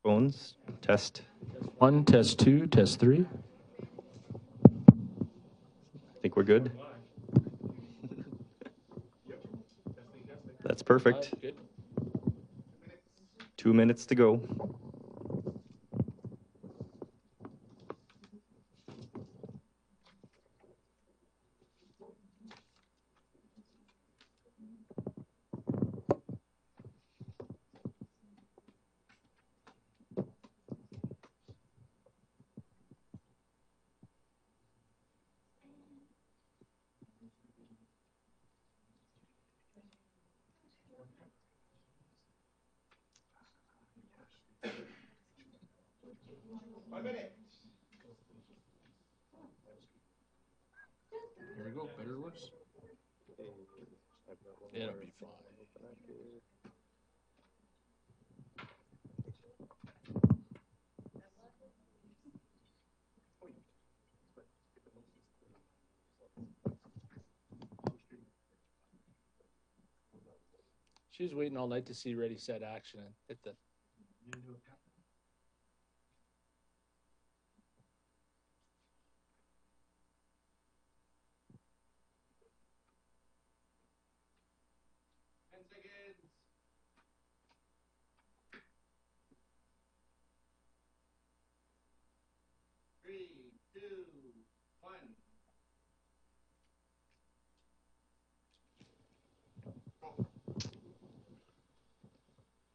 Phones, test. Test 1, test 2, test 3. I think we're good. That's perfect. Good. 2 minutes to go. Here we go. Better or worse? It'll be fine. She was waiting all night to see Ready, Set, Action and hit the.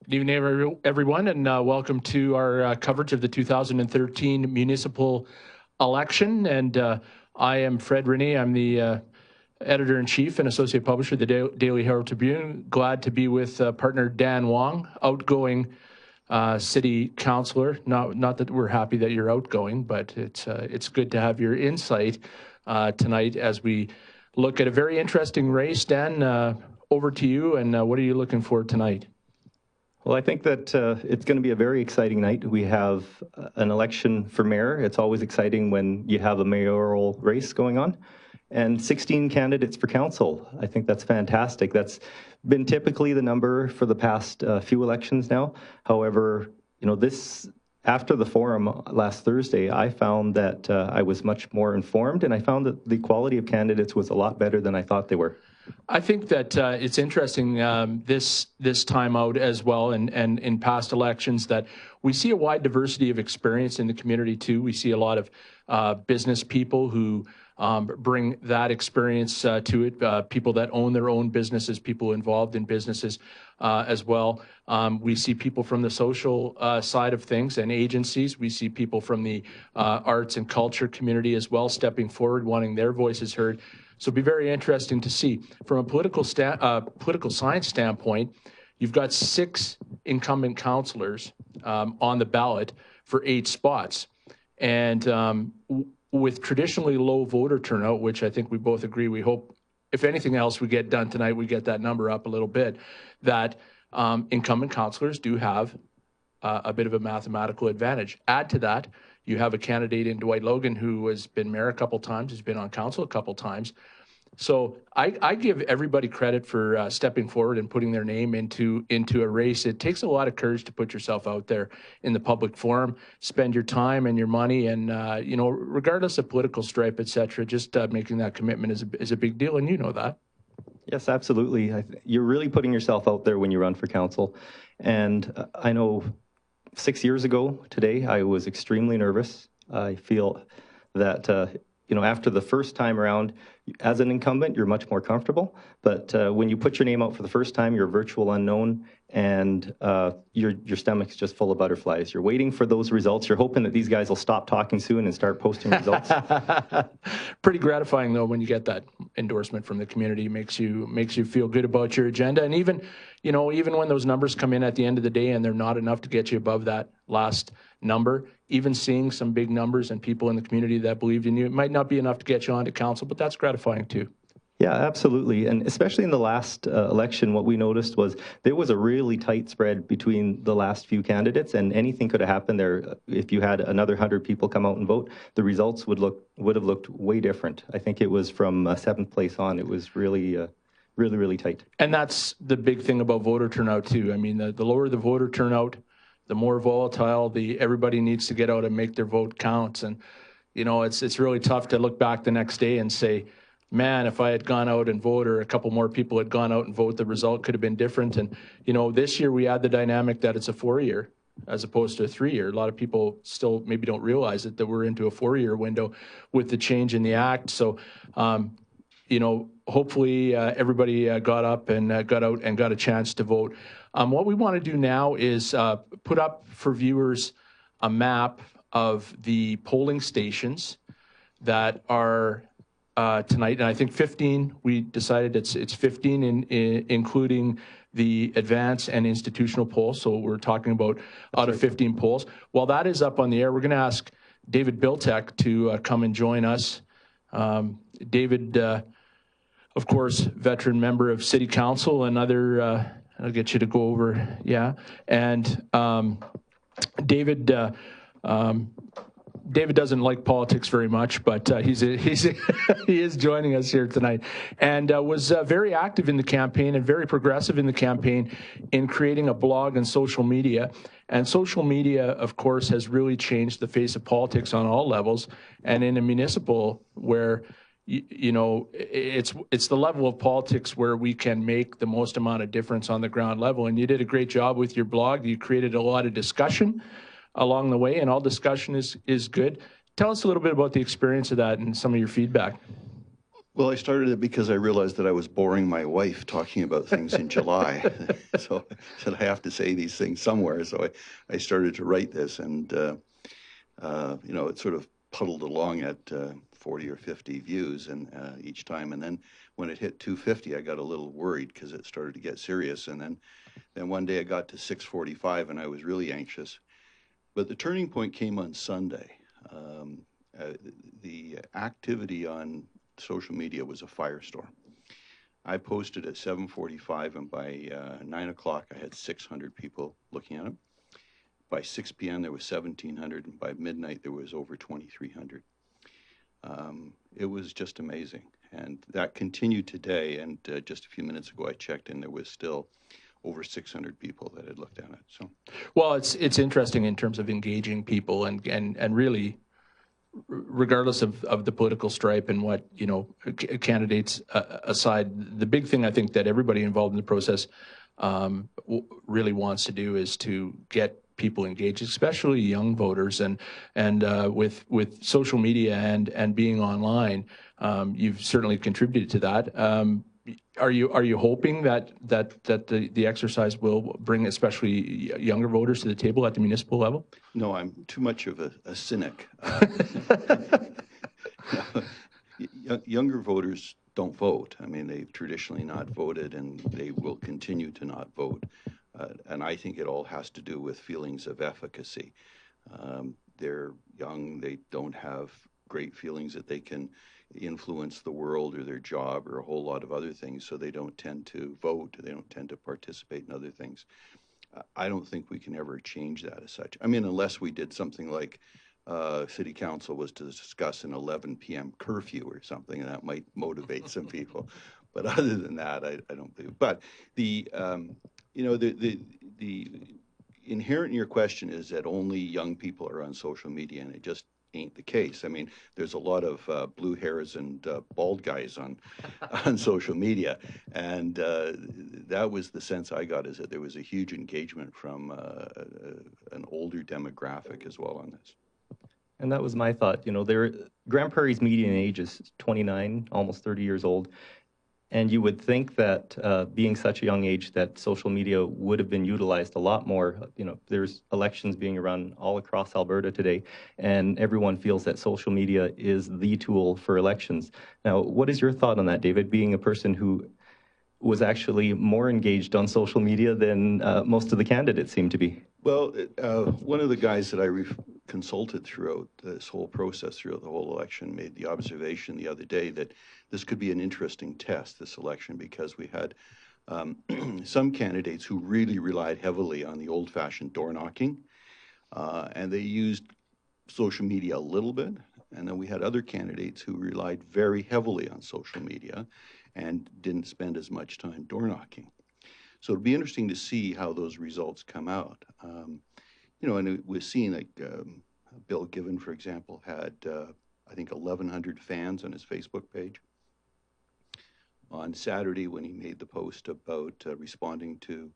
Good evening, everyone, and welcome to our coverage of the 2013 municipal election. And I am Fred Rennie. I'm the editor-in-chief and associate publisher of the Daily Herald Tribune. Glad to be with partner Dan Wong, outgoing city councilor. Not that we're happy that you're outgoing, but it's good to have your insight tonight as we look at a very interesting race. Dan, over to you, and what are you looking for tonight? Well, I think that it's going to be a very exciting night. We have an election for mayor. It's always exciting when you have a mayoral race going on. And 16 candidates for council. I think that's fantastic. That's been typically the number for the past few elections now. However, you know, after the forum last Thursday, I found that I was much more informed, and I found that the quality of candidates was a lot better than I thought they were. I think that it's interesting this time out as well, and in past elections, that we see a wide diversity of experience in the community too. We see a lot of business people who bring that experience to it, people that own their own businesses, people involved in businesses as well. We see people from the social side of things and agencies. We see people from the arts and culture community as well stepping forward, wanting their voices heard. So it'll be very interesting to see. From a political science standpoint, you've got 6 incumbent councillors on the ballot for 8 spots. And with traditionally low voter turnout, which I think we both agree, we hope, if anything else we get done tonight, we get that number up a little bit, that incumbent councillors do have a bit of a mathematical advantage. Add to that, you have a candidate in Dwight Logan who has been mayor a couple times, has been on council a couple times. So I give everybody credit for stepping forward and putting their name into a race. It takes a lot of courage to put yourself out there in the public forum, spend your time and your money, and you know, regardless of political stripe, etc., just making that commitment is a big deal, and you know that. Yes, absolutely. You're really putting yourself out there when you run for council. And I know 6 years ago today, I was extremely nervous. I feel that, you know, after the first time around, as an incumbent, you're much more comfortable. But when you put your name out for the first time, you're a virtual unknown, and your stomach's just full of butterflies. You're waiting for those results. You're hoping that these guys will stop talking soon and start posting results. Pretty gratifying, though, when you get that endorsement from the community. Makes you feel good about your agenda. And even, you know, even when those numbers come in at the end of the day and they're not enough to get you above that last number, even seeing some big numbers and people in the community that believed in you, it might not be enough to get you onto council, but that's gratifying too. Yeah, absolutely. And especially in the last election, what we noticed was there was a really tight spread between the last few candidates, and anything could have happened there. If you had another 100 people come out and vote, the results would have looked way different. I think it was from 7th place on. It was really really tight. And that's the big thing about voter turnout too. I mean, the lower the voter turnout, the more volatile. Everybody needs to get out and make their vote count. And you know, it's really tough to look back the next day and say, man, if I had gone out and voted, or a couple more people had gone out and voted, the result could have been different. And you know, this year we had the dynamic that it's a 4-year as opposed to a 3-year. A lot of people still maybe don't realize it, that we're into a 4-year window with the change in the act. So, you know, hopefully everybody got up and got out and got a chance to vote. What we want to do now is put up for viewers a map of the polling stations that are tonight, and I think 15. We decided it's 15, including the advance and institutional polls. So we're talking about out of 15 polls. While that is up on the air, we're going to ask David Biltek to come and join us. David, of course, veteran member of City Council and other. I'll get you to go over, yeah. And David. David doesn't like politics very much, but he is joining us here tonight, and was very active in the campaign and very progressive in the campaign in creating a blog and social media. And social media, of course, has really changed the face of politics on all levels. And in a municipal where, you know, it's the level of politics where we can make the most amount of difference on the ground level. And you did a great job with your blog. You created a lot of discussion along the way, and all discussion is good. Tell us a little bit about the experience of that and some of your feedback. Well, I started it because I realized that I was boring my wife talking about things in July. So I said, I have to say these things somewhere. So I started to write this, and you know, it sort of puddled along at 40 or 50 views and each time. And then when it hit 250, I got a little worried because it started to get serious. And then one day I got to 645 and I was really anxious. But the turning point came on Sunday. The activity on social media was a firestorm. I posted at 7:45, and by 9 o'clock, I had 600 people looking at it. By 6 p.m., there was 1,700, and by midnight, there was over 2,300. It was just amazing. And that continued today, and just a few minutes ago, I checked, and there was still over 600 people that had looked at it. So, well, it's interesting in terms of engaging people and really, regardless of the political stripe and what, you know, candidates aside, the big thing I think that everybody involved in the process really wants to do is to get people engaged, especially young voters, and with social media and being online, you've certainly contributed to that. Are you hoping that the exercise will bring especially younger voters to the table at the municipal level? No, I'm too much of a cynic. Younger voters don't vote. I mean, they've traditionally not voted, and they will continue to not vote. And I think it all has to do with feelings of efficacy. They're young. They don't have great feelings that they can influence the world or their job or a whole lot of other things, so they don't tend to vote. They don't tend to participate in other things. I don't think we can ever change that as such. I mean, unless we did something like City Council was to discuss an 11 p.m. curfew or something, and that might motivate some people. But other than that, I don't believe. But the you know, the inherent in your question is that only young people are on social media, and it just ain't the case. I mean, there's a lot of blue hairs and bald guys on social media, and that was the sense I got, is that there was a huge engagement from an older demographic as well on this. And that was my thought. You know, Grande Prairie's median age is 29, almost 30 years old. And you would think that being such a young age, that social media would have been utilized a lot more. You know, there's elections being run all across Alberta today, and everyone feels that social media is the tool for elections. Now, what is your thought on that, David, being a person who was actually more engaged on social media than most of the candidates seem to be? Well, one of the guys that I consulted throughout this whole process, throughout the whole election, made the observation the other day that this could be an interesting test, this election, because we had some candidates who really relied heavily on the old-fashioned door knocking, and they used social media a little bit. And then we had other candidates who relied very heavily on social media and didn't spend as much time door knocking. So it'll be interesting to see how those results come out. you know, and it was seen like Bill Given, for example, had I think 1,100 fans on his Facebook page. On Saturday, when he made the post about responding to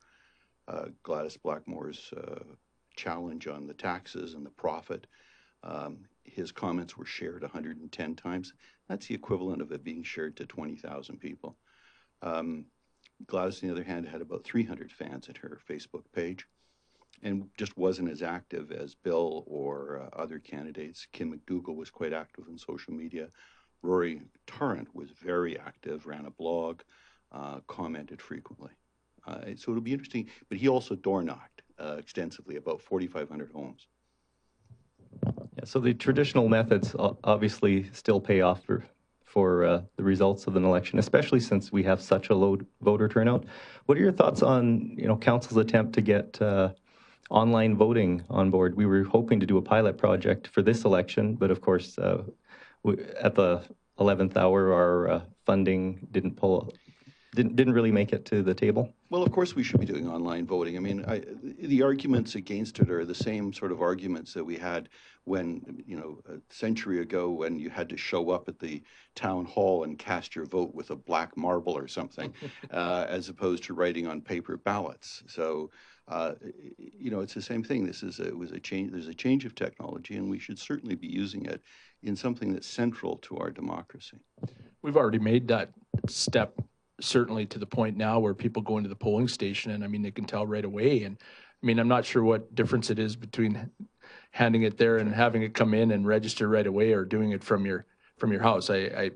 Gladys Blackmore's challenge on the taxes and the profit, his comments were shared 110 times. That's the equivalent of it being shared to 20,000 people. Gladys, on the other hand, had about 300 fans at her Facebook page and just wasn't as active as Bill or other candidates. Kim McDougall was quite active in social media. Rory Tarrant was very active, ran a blog, commented frequently. So it'll be interesting, but he also door knocked extensively, about 4,500 homes. Yeah, so the traditional methods obviously still pay off for the results of an election, especially since we have such a low voter turnout. What are your thoughts on, you know, council's attempt to get online voting on board? We were hoping to do a pilot project for this election, but of course, at the 11th hour, our funding didn't really make it to the table. Well, of course we should be doing online voting. I mean, the arguments against it are the same sort of arguments that we had when, you know, a century ago when you had to show up at the town hall and cast your vote with a black marble or something, as opposed to writing on paper ballots. So, you know, it's the same thing. It was a change. There's a change of technology, and we should certainly be using it in something that's central to our democracy. We've already made that step, certainly to the point now where people go into the polling station and I mean, they can tell right away. And I mean, I'm not sure what difference it is between handing it there and having it come in and register right away or doing it from your house. I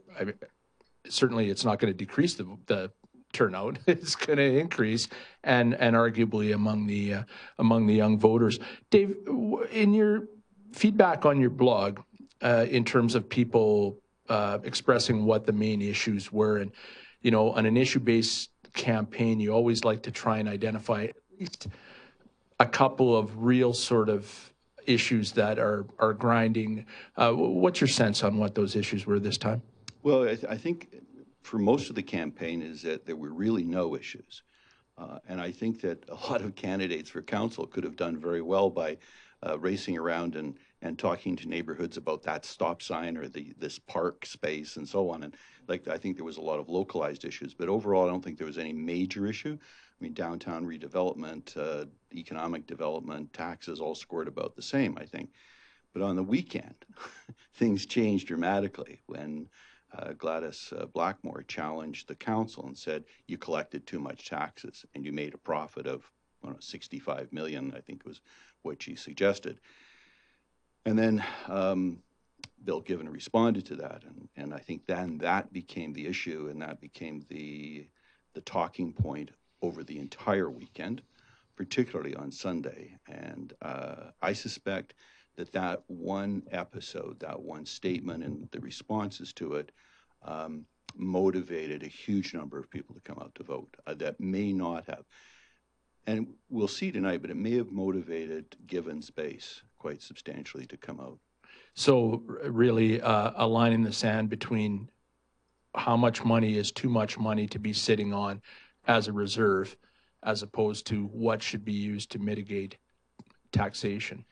certainly it's not going to decrease the turnout. It's going to increase and arguably among the young voters. Dave, in your feedback on your blog, in terms of people expressing what the main issues were, and you know, on an issue-based campaign, you always like to try and identify at least a couple of real sort of issues that are grinding. What's your sense on what those issues were this time? Well, I think for most of the campaign is that there were really no issues. And I think that a lot of candidates for council could have done very well by racing around and talking to neighborhoods about that stop sign or this park space and so on. And like, I think there was a lot of localized issues, but overall, I don't think there was any major issue. I mean, downtown redevelopment, economic development, taxes all scored about the same, I think. But on the weekend, things changed dramatically when Gladys Blackmore challenged the council and said, you collected too much taxes and you made a profit of, I don't know, 65 million, I think was what she suggested. And then Bill Given responded to that, and I think then that became the issue, and that became the talking point over the entire weekend, particularly on Sunday. And I suspect that one episode, that one statement and the responses to it motivated a huge number of people to come out to vote that may not have. And we'll see tonight, but it may have motivated Given's base quite substantially to come out. So really a line in the sand between how much money is too much money to be sitting on as a reserve, as opposed to what should be used to mitigate taxation.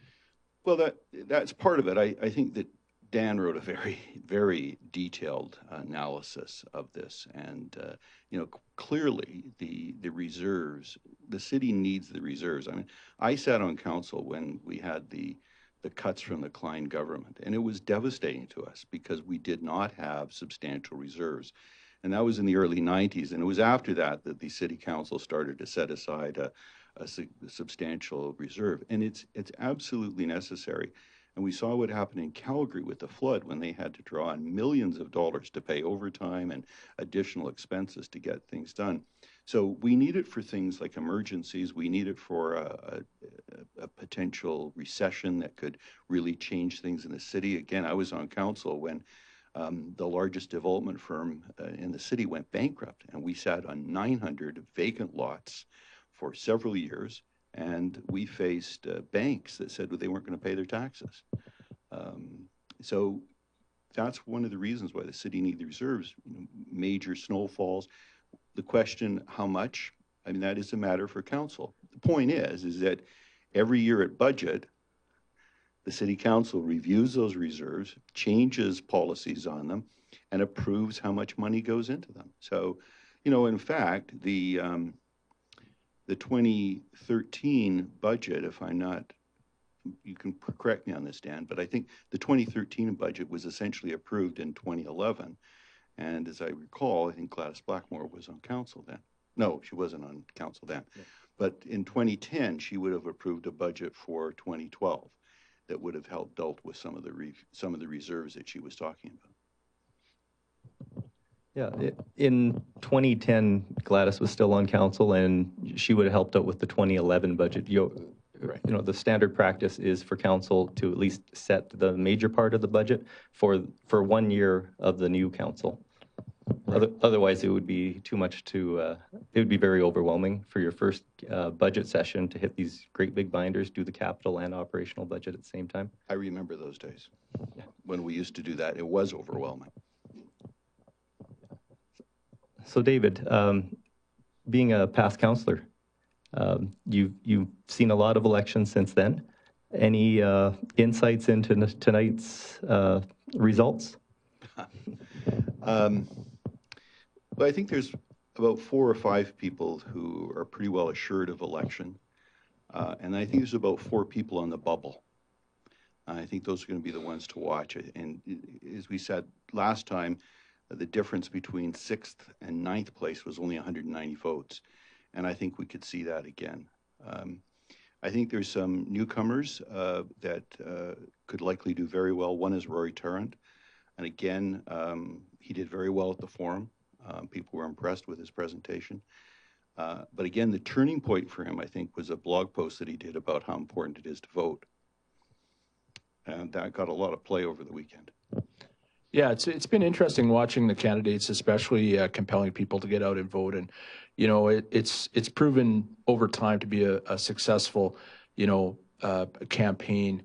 Well, that's part of it. I think that Dan wrote a very, very detailed analysis of this, and you know, clearly the reserves, the city needs the reserves. I mean, I sat on council when we had the cuts from the Klein government, and it was devastating to us because we did not have substantial reserves, and that was in the early 90s, and it was after that that the city council started to set aside a substantial reserve, and it's absolutely necessary. And we saw what happened in Calgary with the flood when they had to draw on millions of dollars to pay overtime and additional expenses to get things done. So we need it for things like emergencies. We need it for a potential recession that could really change things in the city. Again, I was on council when the largest development firm in the city went bankrupt, and we sat on 900 vacant lots for several years. And we faced banks that said they weren't going to pay their taxes. So that's one of the reasons why the city needs the reserves. You know, major snowfalls. The question, how much? I mean, that is a matter for council. The point is that every year at budget, The city council reviews those reserves, changes policies on them, and approves how much money goes into them. So, you know, in fact, the 2013 budget, if I'm not, you can correct me on this, Dan, but I think the 2013 budget was essentially approved in 2011. And as I recall, I think Gladys Blackmore was on council then. No, she wasn't on council then. Yeah. But in 2010, she would have approved a budget for 2012 that would have helped dealt with some of the reserves that she was talking about. Yeah, in 2010, Gladys was still on council, and she would have helped out with the 2011 budget. Right. You know, the standard practice is for council to at least set the major part of the budget for 1 year of the new council. Right. Otherwise, it would be too much to, it would be very overwhelming for your first budget session to hit these great big binders, do the capital and operational budget at the same time. I remember those days. Yeah. When we used to do that, it was overwhelming. So David, being a past councillor, you've seen a lot of elections since then. Any insights into tonight's results? Well, I think there's about 4 or 5 people who are pretty well assured of election. And I think there's about 4 people on the bubble. I think those are going to be the ones to watch. And as we said last time, the difference between 6th and 9th place was only 190 votes. And I think we could see that again. I think there's some newcomers that could likely do very well. One is Rory Tarrant. And again, he did very well at the forum. People were impressed with his presentation. But again, the turning point for him, I think, was a blog post that he did about how important it is to vote. And that got a lot of play over the weekend. Yeah, it's been interesting watching the candidates, especially compelling people to get out and vote. And, you know, it's proven over time to be a successful, you know, campaign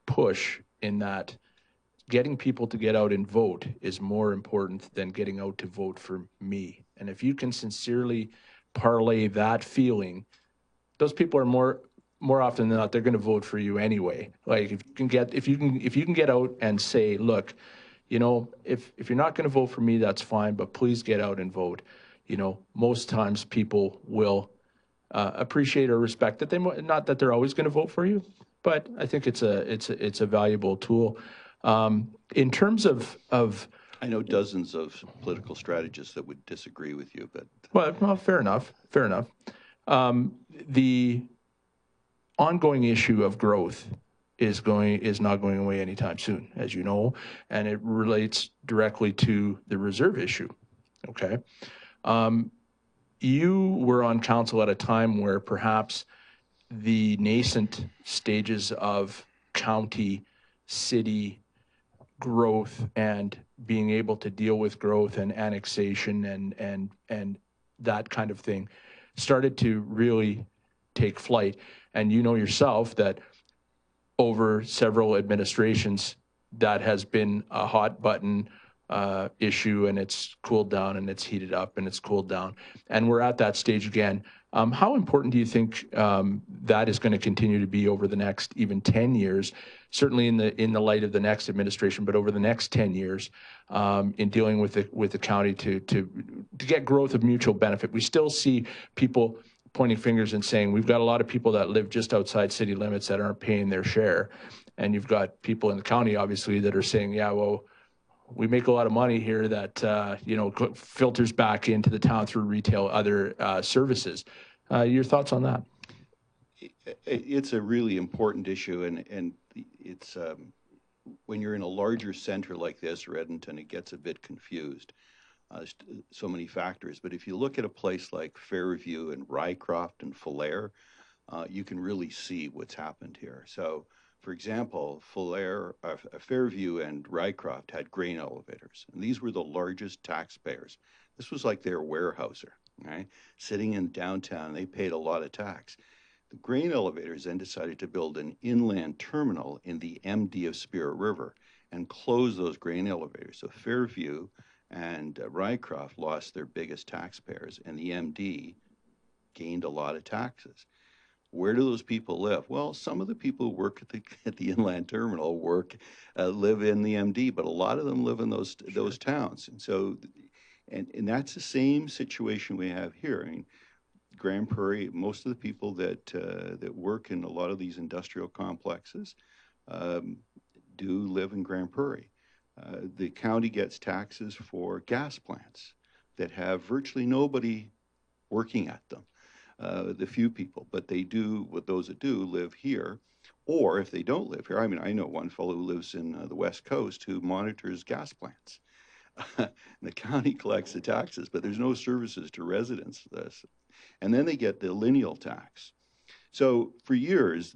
push in that getting people to get out and vote is more important than getting out to vote for me. And if you can sincerely parlay that feeling, those people are more often than not, they're going to vote for you anyway. Like if you can get out and say, look, you know, if you're not going to vote for me, that's fine, but please get out and vote. You know, most times people will appreciate or respect that not that they're always going to vote for you, but I think it's a valuable tool. In terms of I know dozens of political strategists that would disagree with you, but well, fair enough. The ongoing issue of growth is not going away anytime soon, as you know, and it relates directly to the reserve issue. Okay, you were on council at a time where perhaps the nascent stages of county, city growth and being able to deal with growth and annexation and that kind of thing started to really take flight. And you know yourself that over several administrations, that has been a hot button issue, and it's cooled down and it's heated up and it's cooled down. And we're at that stage again. How important do you think that is going to continue to be over the next even 10 years, certainly in the light of the next administration, but over the next 10 years in dealing with the county to get growth of mutual benefit? We still see people pointing fingers and saying, we've got a lot of people that live just outside city limits that aren't paying their share. And you've got people in the county, obviously, that are saying, yeah, well, we make a lot of money here that, you know, filters back into the town through retail, other services. Your thoughts on that? It's a really important issue, and it's when you're in a larger center like this or Edmonton, it gets a bit confused. There's so many factors, but if you look at a place like Fairview and Rycroft and Falher, you can really see what's happened here. So, for example, Fairview and Rycroft had grain elevators, and these were the largest taxpayers. This was like their warehouser, right? Sitting in downtown, they paid a lot of tax. The grain elevators then decided to build an inland terminal in the MD of Spirit River and close those grain elevators. So Fairview and Rycroft lost their biggest taxpayers, and the MD gained a lot of taxes. Where do those people live? Well, some of the people who work at the inland terminal live in the MD, but a lot of them live in those towns. And so, and that's the same situation we have here. I mean, Grande Prairie, most of the people that work in a lot of these industrial complexes um, do live in Grande Prairie. The county gets taxes for gas plants that have virtually nobody working at them, the few people, but they do, what those that do live here. Or if they don't live here, I mean, I know one fellow who lives in the West Coast who monitors gas plants. The county collects the taxes, but there's no services to residents. And then they get the lineal tax. So for years,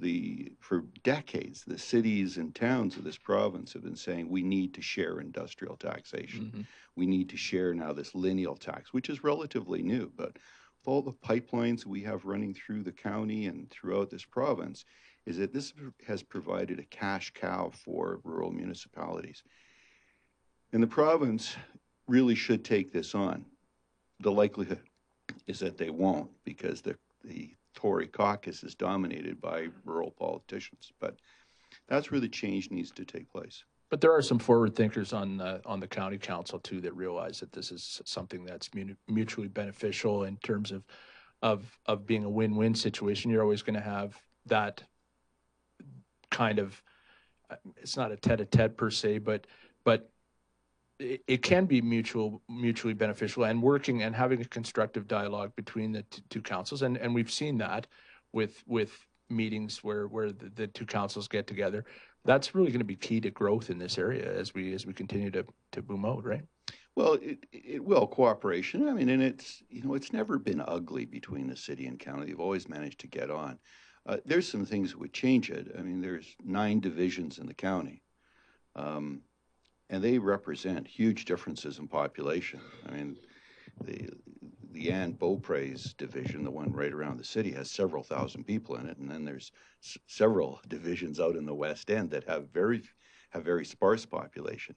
for decades, the cities and towns of this province have been saying we need to share industrial taxation. Mm-hmm. We need to share now this lineal tax, which is relatively new, but with all the pipelines we have running through the county and throughout this province, is that this has provided a cash cow for rural municipalities. And the province really should take this on. The likelihood is that they won't, because the Tory caucus is dominated by rural politicians. But that's where the change needs to take place. But there are some forward thinkers on the county council too that realize that this is something that's mutually beneficial in terms of being a win-win situation. You're always going to have that kind of, it's not a tete-a-tete per se, but it can be mutually beneficial, and working and having a constructive dialogue between the two councils, and we've seen that with meetings where the two councils get together. That's really going to be key to growth in this area as we continue to boom out, right? Well, it will, cooperation. I mean, and it's never been ugly between the city and county. They've always managed to get on. There's some things that would change it. I mean, there's 9 divisions in the county. And they represent huge differences in population. I mean, the Anne Beaupre's division, the one right around the city, has several thousand people in it, and then there's several divisions out in the West End that have very sparse population.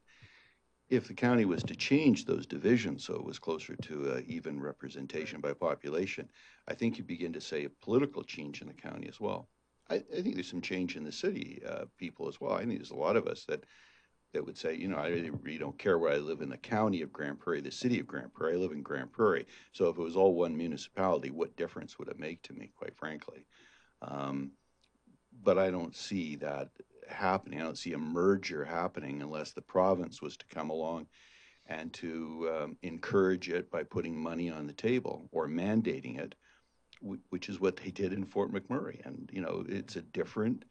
If the county was to change those divisions so it was closer to even representation by population, I think you begin to say a political change in the county as well. I think there's some change in the city people as well. I think there's a lot of us that would say, I really don't care where I live in the county of Grande Prairie, the city of Grande Prairie. I live in Grande Prairie. So if it was all one municipality, what difference would it make to me, quite frankly? But I don't see that happening. I don't see a merger happening unless the province was to come along and to encourage it by putting money on the table or mandating it, which is what they did in Fort McMurray. And, it's a different,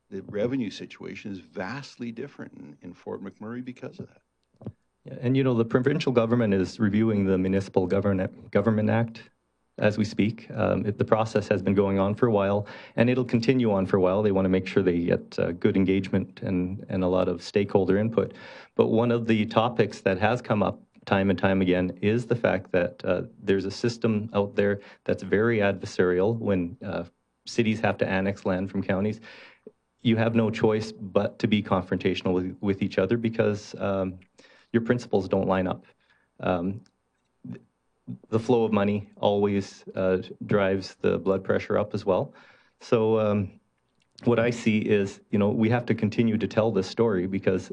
the revenue situation is vastly different in Fort McMurray because of that. Yeah, and the provincial government is reviewing the Municipal Government Act as we speak. The process has been going on for a while, and it'll continue on for a while. They want to make sure they get good engagement and a lot of stakeholder input. But one of the topics that has come up time and time again is the fact that there's a system out there that's very adversarial when cities have to annex land from counties. You have no choice but to be confrontational with each other because your principles don't line up. The flow of money always drives the blood pressure up as well. So what I see is, we have to continue to tell this story because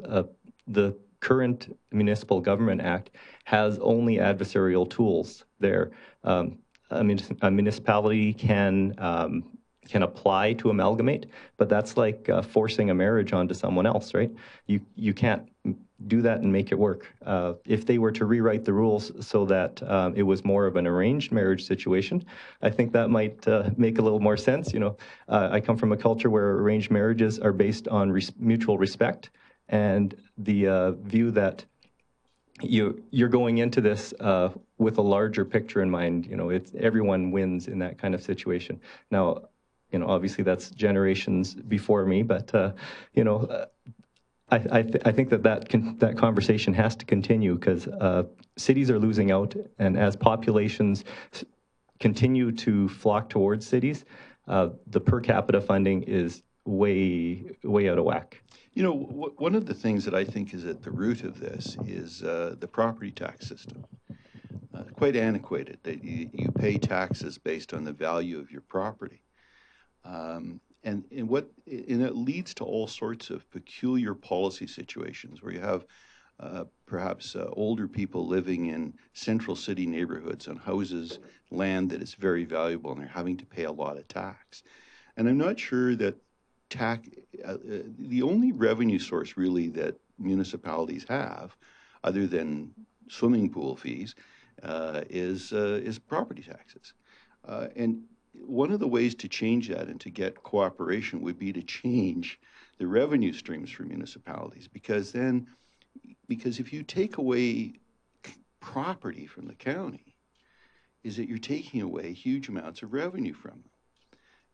the current Municipal Government Act has only adversarial tools there. A municipality can apply to amalgamate, but that's like forcing a marriage onto someone else, right? You can't do that and make it work. If they were to rewrite the rules so that it was more of an arranged marriage situation, I think that might make a little more sense. I come from a culture where arranged marriages are based on mutual respect and the view that you're going into this with a larger picture in mind. Everyone wins in that kind of situation. Now, obviously that's generations before me, but I think that conversation has to continue because cities are losing out, and as populations continue to flock towards cities, the per capita funding is way out of whack. One of the things that I think is at the root of this is the property tax system. Quite antiquated, that you pay taxes based on the value of your property. And it leads to all sorts of peculiar policy situations where you have perhaps older people living in central city neighborhoods on houses, land that is very valuable, and they're having to pay a lot of tax. And I'm not sure that the only revenue source really that municipalities have, other than swimming pool fees, is property taxes. And one of the ways to change that and to get cooperation would be to change the revenue streams for municipalities, because if you take away property from the county, is that you're taking away huge amounts of revenue from them.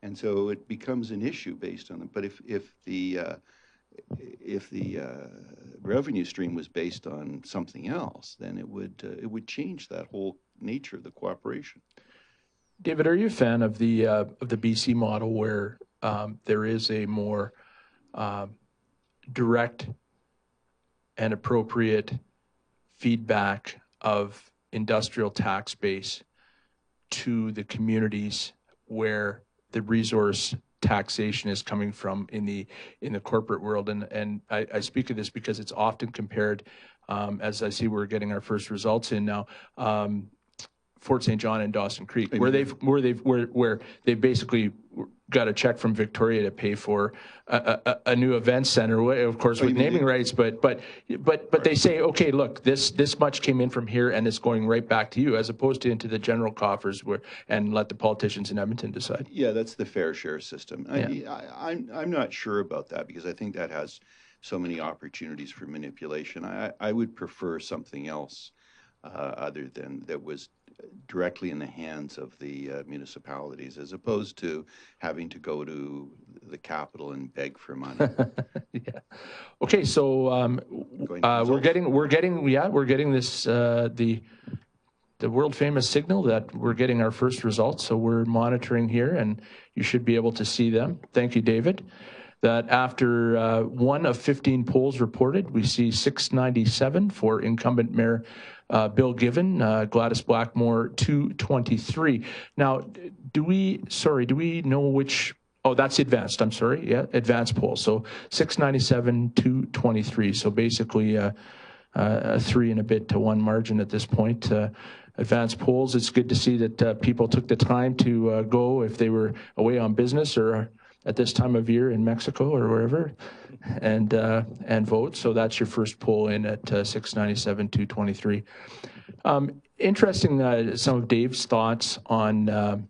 And so it becomes an issue based on them. But if the revenue stream was based on something else, then it would change that whole nature of the cooperation. David, are you a fan of the BC model where there is a more direct and appropriate feedback of industrial tax base to the communities where the resource taxation is coming from in the corporate world? And I speak of this because it's often compared, as I see we're getting our first results in now, Fort St. John and Dawson Creek, where they've basically got a check from Victoria to pay for a new event center, of course, with naming rights. But they say, okay, look, this much came in from here, and it's going right back to you, as opposed to into the general coffers, and let the politicians in Edmonton decide. Yeah, that's the fair share system. Yeah. I'm not sure about that, because I think that has so many opportunities for manipulation. I would prefer something else other than that was directly in the hands of the municipalities, as opposed to having to go to the capital and beg for money. Yeah. Okay, so we're getting this the world famous signal that we're getting our first results. So we're monitoring here, and you should be able to see them. Thank you, David. That after 1 of 15 polls reported, we see 697 for incumbent Mayor Bill Given, Gladys Blackmore 223. Now, do we know which? Oh, that's advanced. I'm sorry. Yeah, advanced poll. So 697 223. So basically a 3 and a bit to 1 margin at this point. Advanced polls. It's good to see that people took the time to go if they were away on business or at this time of year in Mexico or wherever, and vote. So that's your first poll in at 697 223. Interesting. Some of Dave's thoughts on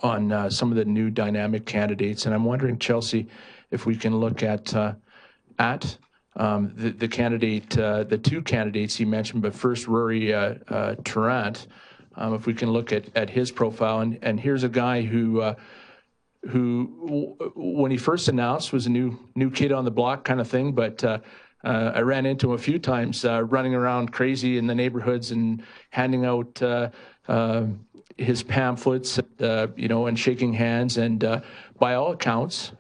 some of the new dynamic candidates, and I'm wondering, Chelsea, if we can look at the candidate, the 2 candidates he mentioned, but first Rory Tarrant. If we can look at his profile, and here's a guy who, when he first announced, was a new kid on the block kind of thing, but I ran into him a few times running around crazy in the neighborhoods and handing out his pamphlets, and shaking hands, and by all accounts,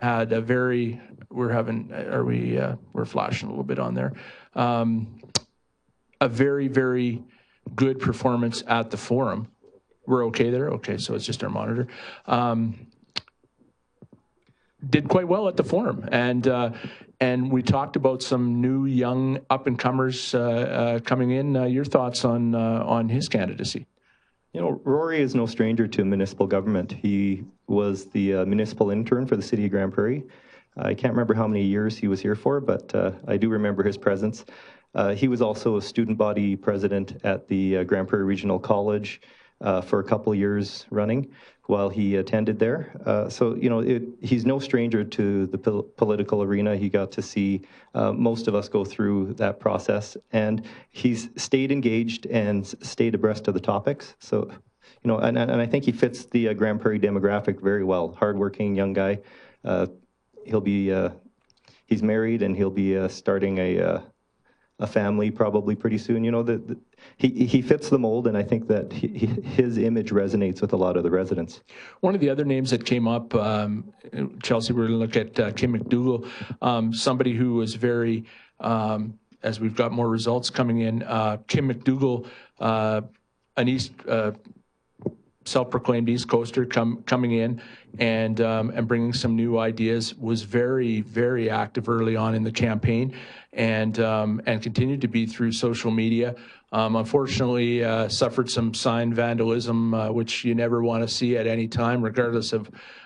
had a very, we're flashing a little bit on there, a very, very good performance at the forum. We're okay there? Okay, so it's just our monitor. Did quite well at the forum, and we talked about some new young up-and-comers coming in. Your thoughts on his candidacy? Rory is no stranger to municipal government. He was the municipal intern for the city of Grande Prairie. I can't remember how many years he was here for, but I do remember his presence. He was also a student body president at the Grande Prairie Regional College for a couple years running while he attended there. So, he's no stranger to the political arena. He got to see most of us go through that process, and he's stayed engaged and stayed abreast of the topics. So, and I think he fits the Grande Prairie demographic very well. Hardworking young guy. He's married, and he'll be starting a family probably pretty soon. He fits the mold, and I think that his image resonates with a lot of the residents. One of the other names that came up, Chelsea, we're going to look at Kim McDougall, somebody who was very, as we've got more results coming in, Kim McDougall, an self-proclaimed East Coaster coming in and bringing some new ideas, was very, very active early on in the campaign, and continued to be through social media. Unfortunately, suffered some sign vandalism, which you never want to see at any time, regardless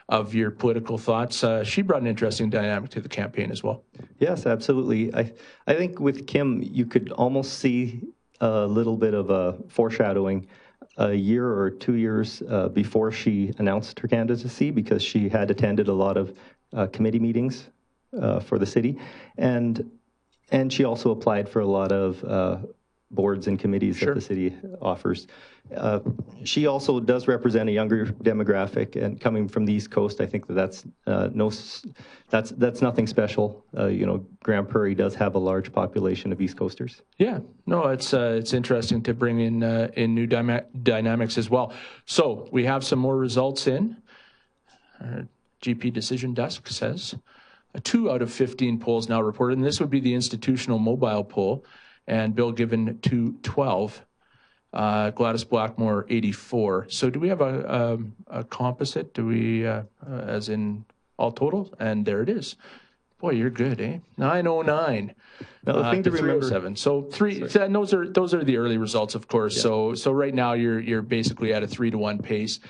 of your political thoughts. She brought an interesting dynamic to the campaign as well. Yes, absolutely. I think with Kim, you could almost see a little bit of a foreshadowing a year or 2 years before she announced her candidacy, because she had attended a lot of committee meetings for the city, and she also applied for a lot of boards and committees that the city offers. She also does represent a younger demographic, and coming from the East Coast, I think that's nothing special. You know, Grande Prairie does have a large population of East Coasters. Yeah, no, it's interesting to bring in new dynamics as well. So we have some more results in. Our GP decision desk says 2 out of 15 polls now reported, and this would be the institutional mobile poll, and Bill Given 212. Gladys Blackmore 84. So do we have a composite? Do we, as in all total? And there it is. Boy, you're good, eh? 909. Now, the thing to remember, 307. So those are the early results, of course. Yeah. So right now you're basically at a 3-to-1 pace.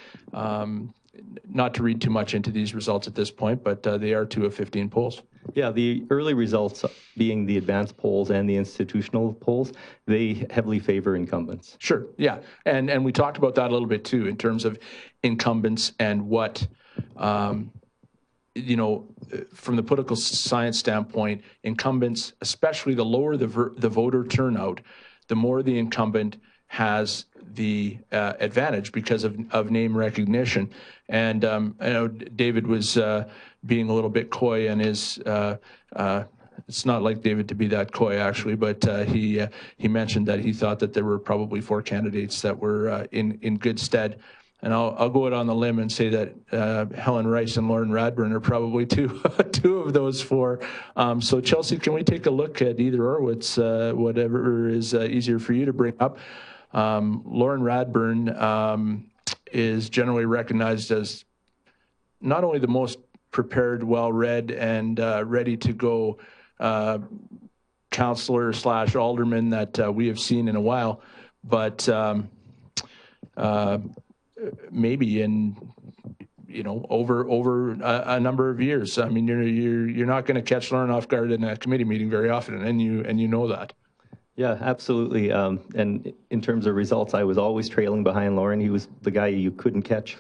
Not to read too much into these results at this point, but they are 2 of 15 polls. Yeah, the early results, being the advanced polls and the institutional polls, they heavily favor incumbents. Sure, yeah. And we talked about that a little bit too, in terms of incumbents and what, you know, from the political science standpoint, incumbents, especially the lower the voter turnout, the more the incumbent has the advantage because of name recognition. And I know David was being a little bit coy, and it's not like David to be that coy, actually, but he mentioned that he thought that there were probably 4 candidates that were in good stead. And I'll go out on the limb and say that Helen Rice and Lauren Radburn are probably two of those 4. So Chelsea, can we take a look at either or? Whatever is easier for you to bring up. Lauren Radburn is generally recognized as not only the most prepared, well-read, and ready to go counselor / alderman that we have seen in a while, but maybe in, you know, over a number of years. I mean, you're not going to catch Lauren off guard in a committee meeting very often, and you know that. Yeah, absolutely. And in terms of results, I was always trailing behind Lauren. He was the guy you couldn't catch.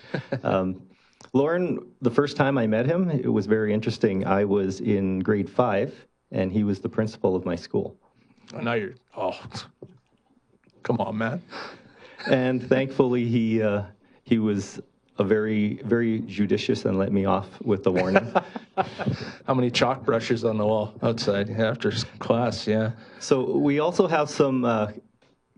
Lauren, the first time I met him, it was very interesting. I was in grade 5, and he was the principal of my school. Oh, now come on, man. And thankfully, he was a very, very judicious and let me off with the warning. How many chalk brushes on the wall outside after class? Yeah. So we also have some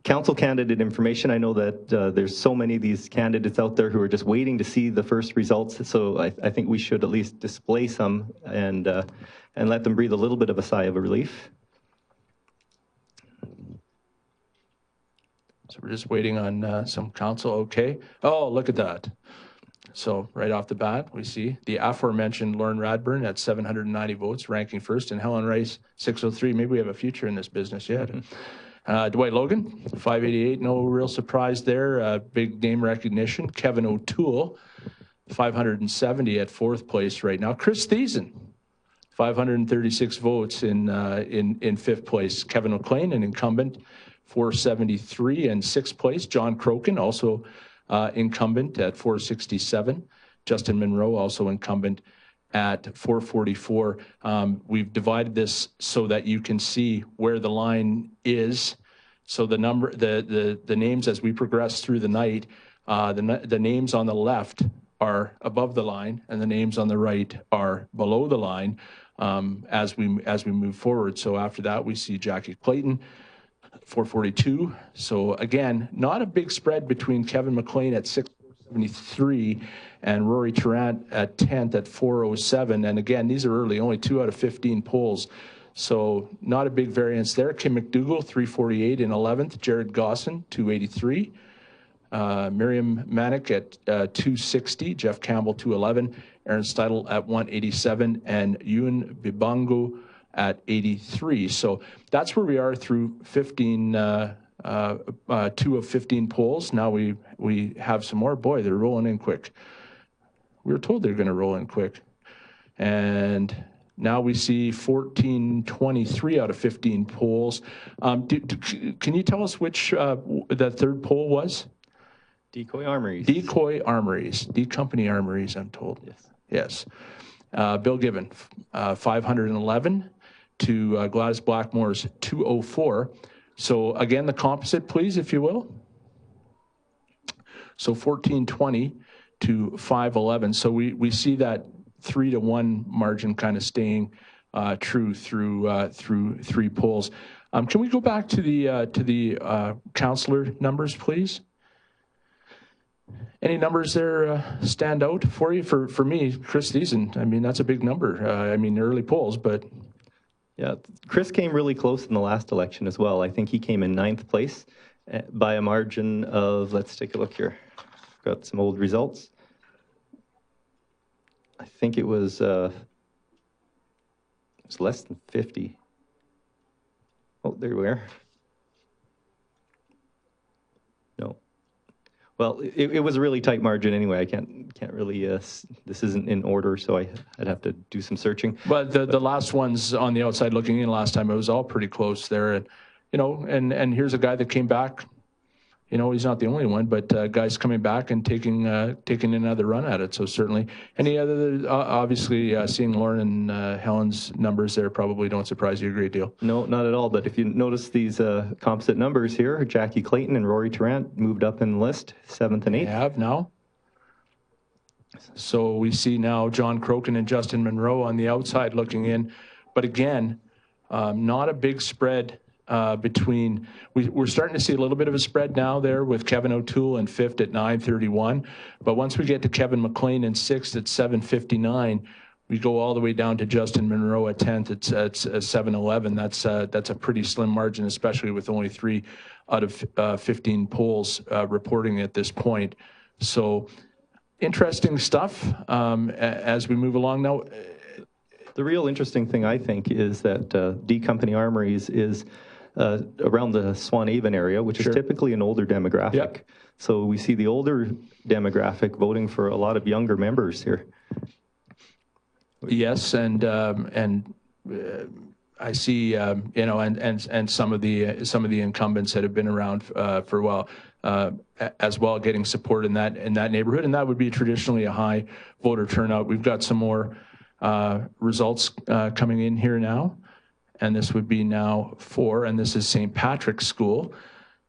council candidate information. I know that there's so many of these candidates out there who are just waiting to see the first results. So I think we should at least display some and let them breathe a little bit of a sigh of relief. So we're just waiting on some council. Okay. Oh, look at that. So right off the bat, we see the aforementioned Lauren Radburn at 790 votes, ranking first, and Helen Rice, 603. Maybe we have a future in this business yet. Dwight Logan, 588. No real surprise there. Big name recognition. Kevin O'Toole, 570 at 4th place right now. Chris Thiessen, 536 votes in 5th place. Kevin McLean, an incumbent, 473 in 6th place. John Crokin, also incumbent at 467. Justin Monroe, also incumbent at 444. We've divided this so that you can see where the line is. So the names as we progress through the night, the names on the left are above the line, and the names on the right are below the line as we move forward. So after that, we see Jackie Clayton, 442. So again, not a big spread between Kevin McLean at 673 and Rory Tarrant at 10th at 407. And again, these are early, only 2 out of 15 polls. So not a big variance there. Kim McDougall, 348 in 11th. Jared Gosson, 283. Miriam Manick at 260, Jeff Campbell 211, Aaron Steidel at 187, and Ewan Bibangu at 83. So that's where we are through 15, 2 of 15 polls. Now we have some more. Boy, they're rolling in quick. We were told they're going to roll in quick. And now we see 1423 out of 15 polls. Can you tell us which the third poll was? Decoy Armories. Decoy Armories. D Company Armories, I'm told. Yes. Yes. Bill Given, 511 to Gladys Blackmore's 204. So again, the composite, please, if you will. So 1420 to 511. So we see that 3-to-1 margin kind of staying true through three polls. Can we go back to the councillor numbers, please? Any numbers there stand out for you? For me, Chris Thiessen, I mean, that's a big number. I mean, early polls, but. Yeah, Chris came really close in the last election as well. I think he came in 9th place by a margin of, let's take a look here. Got some old results. I think it was less than 50. Oh, there we are. No. Well, it was a really tight margin anyway. I can't really, this isn't in order, so I'd have to do some searching. But the last ones on the outside looking in last time, it was all pretty close there. And, you know, and here's a guy that came back. You know, he's not the only one, but guys coming back and taking another run at it. So certainly, any other, obviously, seeing Lauren and Helen's numbers there probably don't surprise you a great deal. No, not at all. But if you notice these composite numbers here, Jackie Clayton and Rory Tarrant moved up in the list, 7th and 8th. They have now. So we see now John Crokin and Justin Monroe on the outside looking in. But again, not a big spread. Between, we're starting to see a little bit of a spread now there with Kevin O'Toole in 5th at 931. But once we get to Kevin McLean in 6th at 759, we go all the way down to Justin Monroe at 10th at 711. That's a pretty slim margin, especially with only 3 out of 15 polls reporting at this point. So interesting stuff as we move along now. The real interesting thing, I think, is that D Company Armories is around the Swan-Avon area, which is typically an older demographic. Yep. So we see the older demographic voting for a lot of younger members here. Yes, and I see you know, and some of the incumbents that have been around for a while as well, getting support in that neighborhood, and that would be traditionally a high voter turnout. We've got some more results coming in here now. And this would be now 4, and this is St. Patrick's School.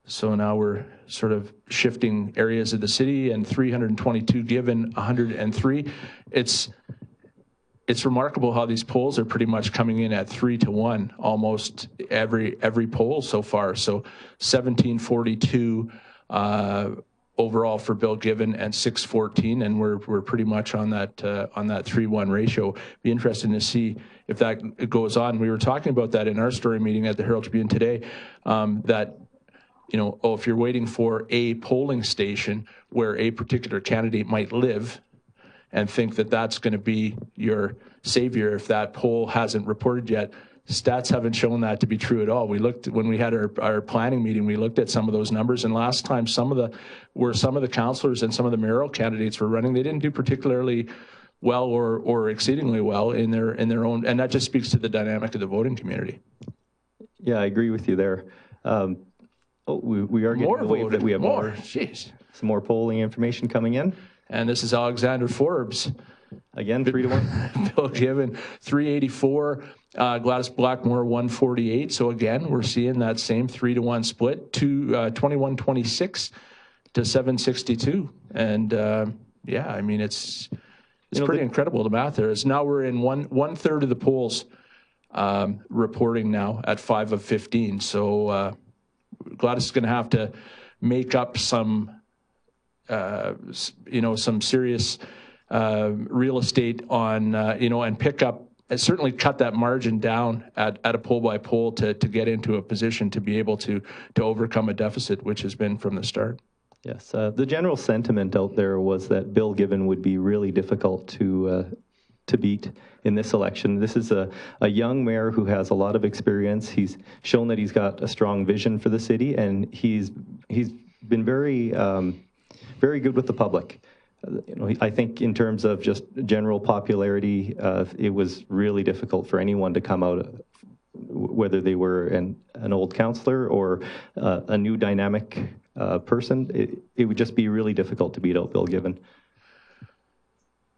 So now we're sort of shifting areas of the city, and 322 given, 103. It's remarkable how these polls are pretty much coming in at 3-to-1, almost every poll so far. So 1742 overall for Bill Given and 614, and we're pretty much on that 3-1 ratio. Be interesting to see if that goes on. We were talking about that in our story meeting at the Herald Tribune today, that, you know, if you're waiting for a polling station where a particular candidate might live and think that that's going to be your savior if that poll hasn't reported yet, stats haven't shown that to be true at all. We looked, when we had our planning meeting, we looked at some of those numbers, and last time some of the councillors and some of the mayoral candidates were running, they didn't do particularly well or exceedingly well in their own, and that just speaks to the dynamic of the voting community. Yeah, I agree with you there. We are getting more away that we have more. Jeez. Some more polling information coming in. And this is Alexander Forbes. Again, 3-to-1. Bill Given, 384. Gladys Blackmore, 148. So again, we're seeing that same 3-to-1 split, 2126 to 762. And yeah, I mean, it's pretty incredible, the math there. Is now we're in one third of the polls reporting now at 5 of 15. So Gladys is going to have to make up some, some serious real estate on, and pick up, and certainly cut that margin down at a poll by poll to get into a position to be able to overcome a deficit, which has been from the start. Yes, the general sentiment out there was that Bill Given would be really difficult to beat in this election. This is a young mayor who has a lot of experience. He's shown that he's got a strong vision for the city, and he's been very very good with the public. You know, I think in terms of just general popularity, it was really difficult for anyone to come out, whether they were an old councillor or a new dynamic person. It would just be really difficult to beat out Bill Given.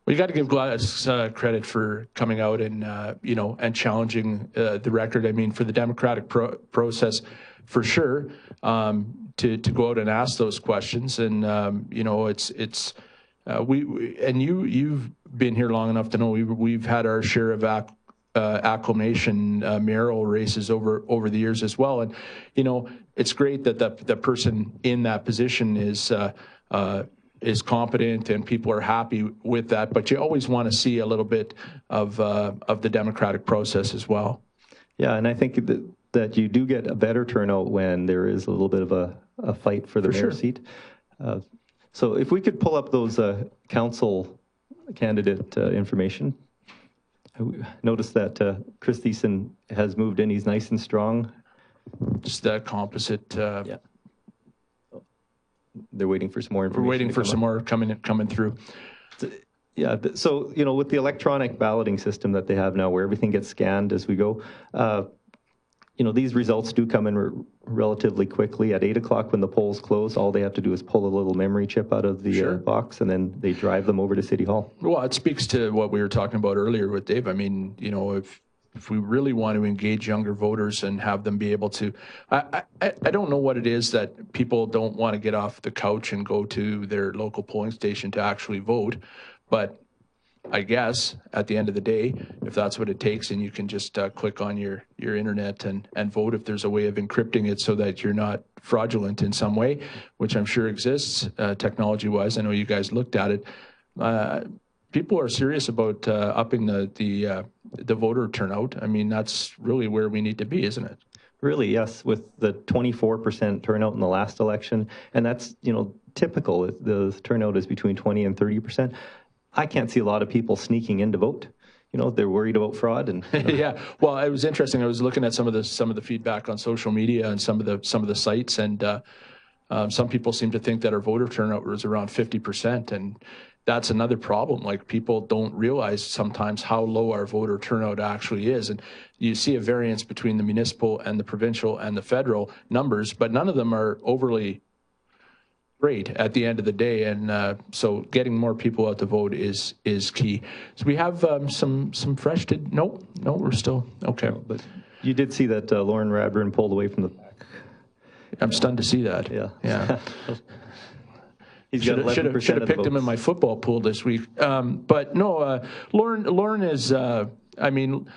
Well, you got to give Gladys credit for coming out and you know, and challenging the record. I mean, for the democratic process, for sure, to go out and ask those questions. And you know, it's we and you've been here long enough to know we've had our share of acclamation mayoral races over the years as well. And you know, it's great that the person in that position is competent and people are happy with that, but you always want to see a little bit of the democratic process as well. Yeah, and I think that you do get a better turnout when there is a little bit of a fight for the mayor seat. So if we could pull up those council candidate information. Notice that Chris Thiessen has moved in. He's nice and strong. Just that composite. Yeah. They're waiting for some more information. We're waiting for some more coming through. Yeah, so, you know, with the electronic balloting system that they have now where everything gets scanned as we go, you know, these results do come in relatively quickly. At 8 o'clock when the polls close, all they have to do is pull a little memory chip out of the box, and then they drive them over to City Hall. Well, it speaks to what we were talking about earlier with Dave. I mean, you know, if we really want to engage younger voters and have them be able to, I don't know what it is that people don't want to get off the couch and go to their local polling station to actually vote, but I guess at the end of the day, if that's what it takes, and you can just click on your internet and vote, if there's a way of encrypting it so that you're not fraudulent in some way, which I'm sure exists technology-wise. I know you guys looked at it. People are serious about upping the voter turnout. I mean, that's really where we need to be, isn't it? Really, yes, with the 24% turnout in the last election, and that's, you know, typical. The turnout is between 20 and 30%. I can't see a lot of people sneaking in to vote. You know, they're worried about fraud and. You know. Yeah, well, it was interesting. I was looking at some of the feedback on social media and some of the sites, and some people seem to think that our voter turnout was around 50%, and that's another problem. Like, people don't realize sometimes how low our voter turnout actually is, and you see a variance between the municipal and the provincial and the federal numbers, but none of them are overly great at the end of the day, and so getting more people out to vote is key. So we have some fresh. No, we're still okay. No, but you did see that Lauren Radburn pulled away from the pack. I'm stunned to see that. Yeah. He's got 11% of the votes. Should have picked him in my football pool this week. But no, Lauren is. I mean,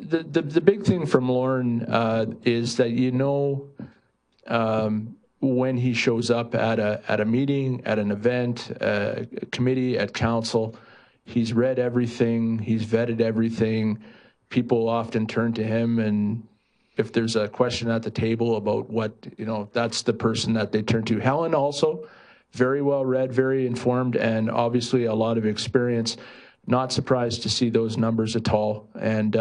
the big thing from Lauren is that, you know, when he shows up at a meeting, at an event, a committee, at council, he's read everything, he's vetted everything. People often turn to him, and if there's a question at the table about what, you know, that's the person that they turn to. Helen also, very well read, very informed, and obviously a lot of experience. Not surprised to see those numbers at all, and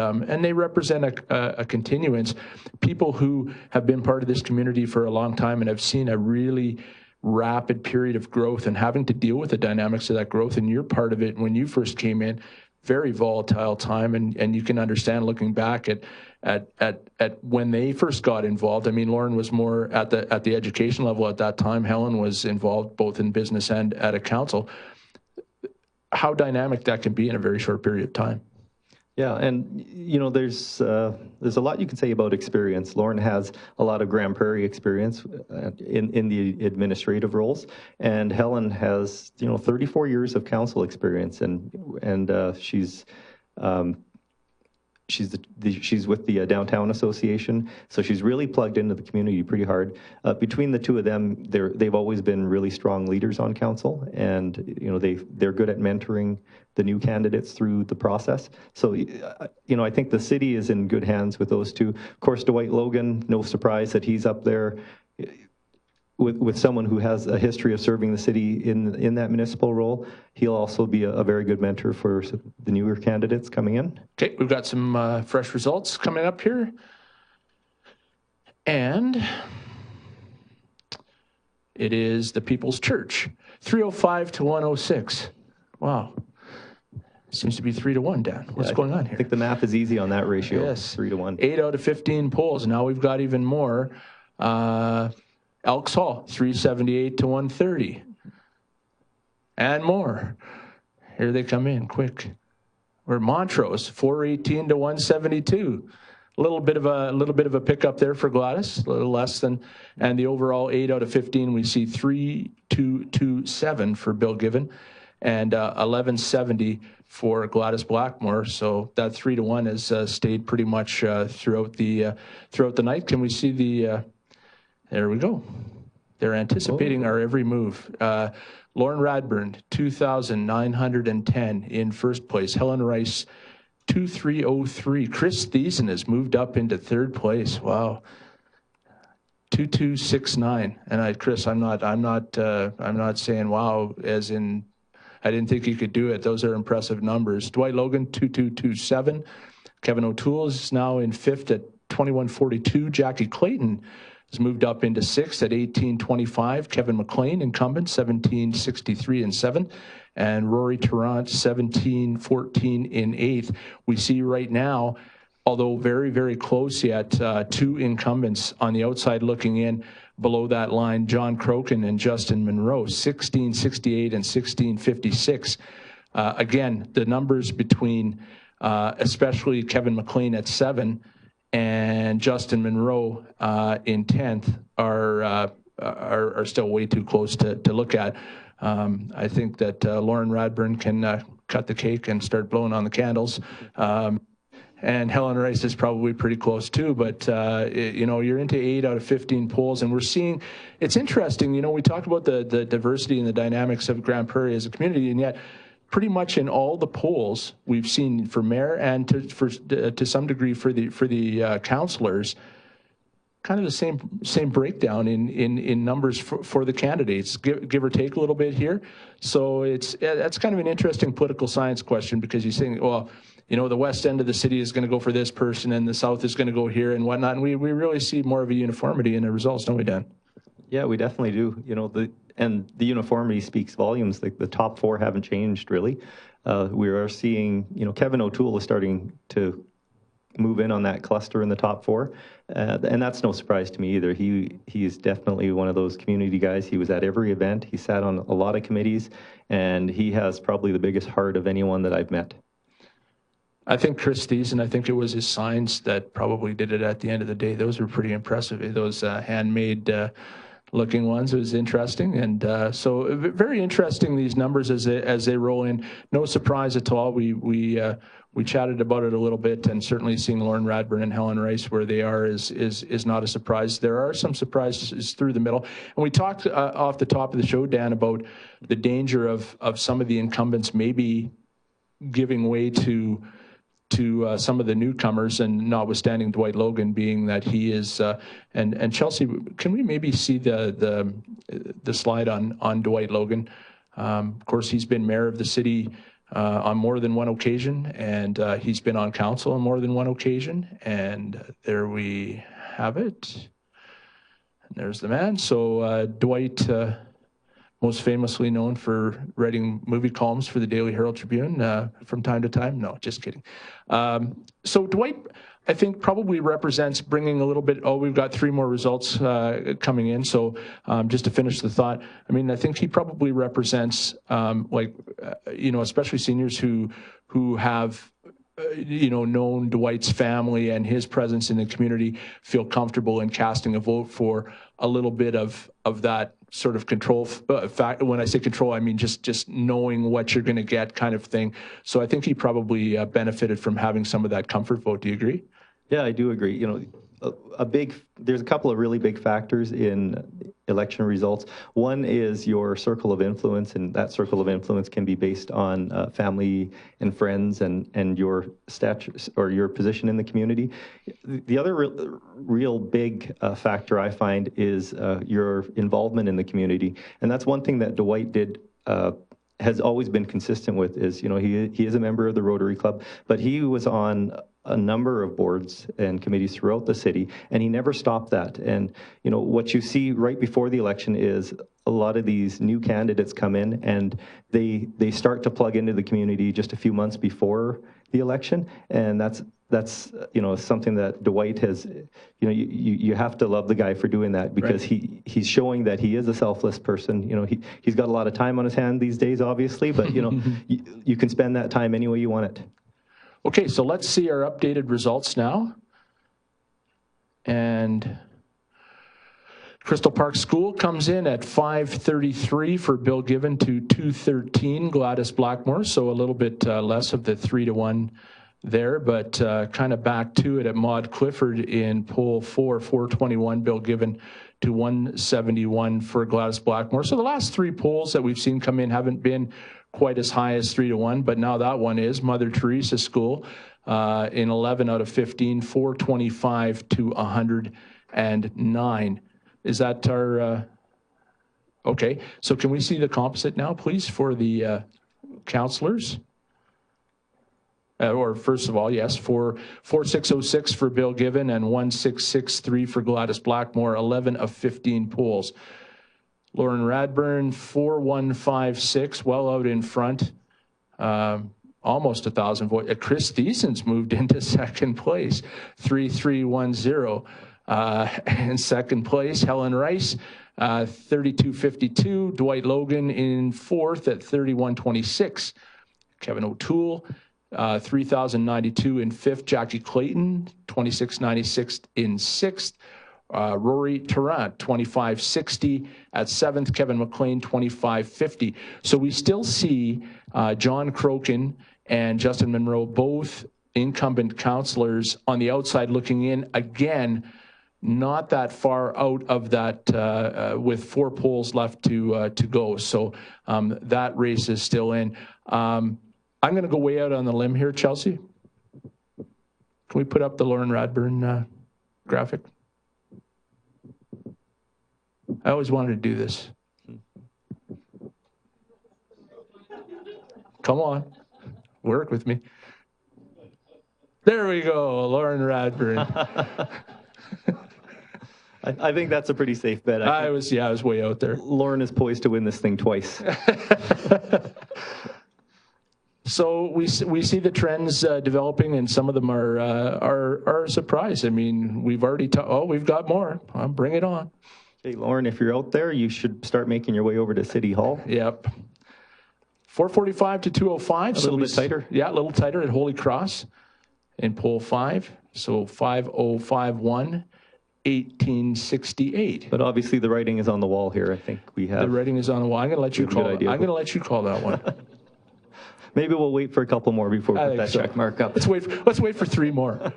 they represent a continuance. People who have been part of this community for a long time and have seen a really rapid period of growth and having to deal with the dynamics of that growth, and you're part of it when you first came in. Very volatile time, and you can understand looking back at when they first got involved. I mean, Lauren was more at the education level at that time. Helen was involved both in business and at a council. How dynamic that can be in a very short period of time. Yeah, and you know, there's a lot you can say about experience. Lauren has a lot of Grande Prairie experience in the administrative roles, and Helen has, you know, 34 years of council experience, and she's with the Downtown Association, so she's really plugged into the community pretty hard. Between the two of them, they've always been really strong leaders on council, and you know, they're good at mentoring the new candidates through the process. So you know, I think the city is in good hands with those two. Of course, Dwight Logan, no surprise that he's up there. with someone who has a history of serving the city in that municipal role, he'll also be a very good mentor for the newer candidates coming in. Okay, we've got some fresh results coming up here. And it is the People's Church, 305 to 106. Wow. Seems to be 3 to 1, Dan. What's going on here? I think the math is easy on that ratio. Yes. 3 to 1. 8 out of 15 polls. Now we've got even more. Elks Hall, 378 to 130. And more. Here they come in quick. We're Montrose, 418 to 172. A little bit of a pickup there for Gladys, a little less than, and the overall 8 out of 15 we see 3227 for Bill Given, and 1170 for Gladys Blackmore. So that 3 to 1 has stayed pretty much throughout the night. Can we see the? There we go. They're anticipating our every move. Lauren Radburn, 2,910 in first place. Helen Rice, 2303. Chris Thiessen has moved up into third place. Wow. 2269. And Chris, I'm not saying wow as in I didn't think you could do it. Those are impressive numbers. Dwight Logan, 2227. Kevin O'Toole is now in fifth at 2142. Jackie Clayton has moved up into sixth at 1825. Kevin McLean, incumbent, 1763 and 7. And Rory Tarrant, 1714 in eighth. We see right now, although very, very close yet, two incumbents on the outside looking in below that line, John Crokin and Justin Monroe, 1668 and 1656. Again, the numbers between especially Kevin McLean at 7 and Justin Monroe in 10th are still way too close to look at. I think that Lauren Radburn can cut the cake and start blowing on the candles. And Helen Rice is probably pretty close too, but you're into 8 out of 15 polls, and we're seeing, it's interesting, we talked about the diversity and the dynamics of Grande Prairie as a community, and yet pretty much in all the polls we've seen for mayor and to some degree for the councillors, kind of the same breakdown in numbers for the candidates, give or take a little bit here. So that's kind of an interesting political science question, because you're saying, well, the west end of the city is going to go for this person and the south is going to go here and whatnot. And we really see more of a uniformity in the results, don't we, Dan? Yeah, we definitely do. The uniformity speaks volumes. The top four haven't changed really. We are seeing, Kevin O'Toole is starting to move in on that cluster in the top four. And that's no surprise to me either. He is definitely one of those community guys. He was at every event. He sat on a lot of committees, and he has probably the biggest heart of anyone that I've met. I think Chris Thiessen, I think it was his signs that probably did it at the end of the day. Those were pretty impressive. Those handmade looking ones. It was interesting. And so very interesting, these numbers as they roll in. No surprise at all. We chatted about it a little bit, and certainly seeing Lauren Radburn and Helen Rice where they are is not a surprise. There are some surprises through the middle. And we talked off the top of the show, Dan, about the danger of some of the incumbents maybe giving way to some of the newcomers, and notwithstanding Dwight Logan being that he is, and Chelsea, can we maybe see the slide on Dwight Logan? Of course, he's been mayor of the city on more than one occasion, and he's been on council on more than one occasion, and there we have it. And there's the man. So Dwight, most famously known for writing movie columns for the Daily Herald Tribune from time to time. No, just kidding. So Dwight, I think, probably represents bringing a little bit, we've got 3 more results coming in. So just to finish the thought, I think he probably represents, especially seniors who have, known Dwight's family and his presence in the community, feel comfortable in casting a vote for a little bit of that sort of control. Fact, when I say control, I mean just knowing what you're going to get, kind of thing. So I think he probably benefited from having some of that comfort vote. Do you agree? Yeah, I do agree. there's a couple of really big factors in election results. One is your circle of influence, and that circle of influence can be based on family and friends and your stature or your position in the community. The other real big factor I find is your involvement in the community, and that's one thing that Dwight did. Has always been consistent with is, he is a member of the Rotary Club, but he was on a number of boards and committees throughout the city, and he never stopped that. And, what you see right before the election is a lot of these new candidates come in and they start to plug into the community just a few months before the election, and that's something that Dwight has, you have to love the guy for doing that, because he's showing that he is a selfless person. He's got a lot of time on his hand these days, obviously, but you can spend that time any way you want it. Okay, so let's see our updated results now. And Crystal Park School comes in at 533 for Bill Given to 213 Gladys Blackmore, so a little bit less of the 3-to-1 there, but kind of back to it at Maud Clifford in poll 4, 421 Bill Given to 171 for Gladys Blackmore. So the last three polls that we've seen come in haven't been quite as high as 3-to-1, but now that one is Mother Teresa School in 11 out of 15, 425 to 109. Is that our, okay, so can we see the composite now, please, for the councillors? Or first of all, yes, 4606 for Bill Given and 1663 for Gladys Blackmore, 11 of 15 polls. Lauren Radburn, 4156, well out in front, almost 1,000 votes. Chris Thiessen's moved into second place, 3310. In second place, Helen Rice, 3252. Dwight Logan in fourth at 3126. Kevin O'Toole, 3092 in fifth. Jackie Clayton, 2696 in sixth. Rory Tarrant, 2560 at seventh. Kevin McLean, 2550. So we still see John Crokin and Justin Monroe, both incumbent councillors, on the outside looking in. Again, not that far out of that, with 4 polls left to go. So that race is still in. I'm going to go way out on the limb here, Chelsea. Can we put up the Lauren Radburn graphic? I always wanted to do this. Come on, work with me. There we go, Lauren Radburn. I think that's a pretty safe bet. I was way out there. Lauren is poised to win this thing twice. So we see the trends developing, and some of them are a surprise. I mean, we've already we've got more. Bring it on. Hey, Lauren, if you're out there, you should start making your way over to City Hall. Yep. 445 to 205. A little bit tighter. Yeah, a little tighter at Holy Cross in poll 5. So 5051, 1868. But obviously the writing is on the wall here. I think we have. The writing is on the wall. I'm going to let you call it. I'm going to let you call that one. Maybe we'll wait for a couple more before we put that check mark up. Let's wait for 3 more.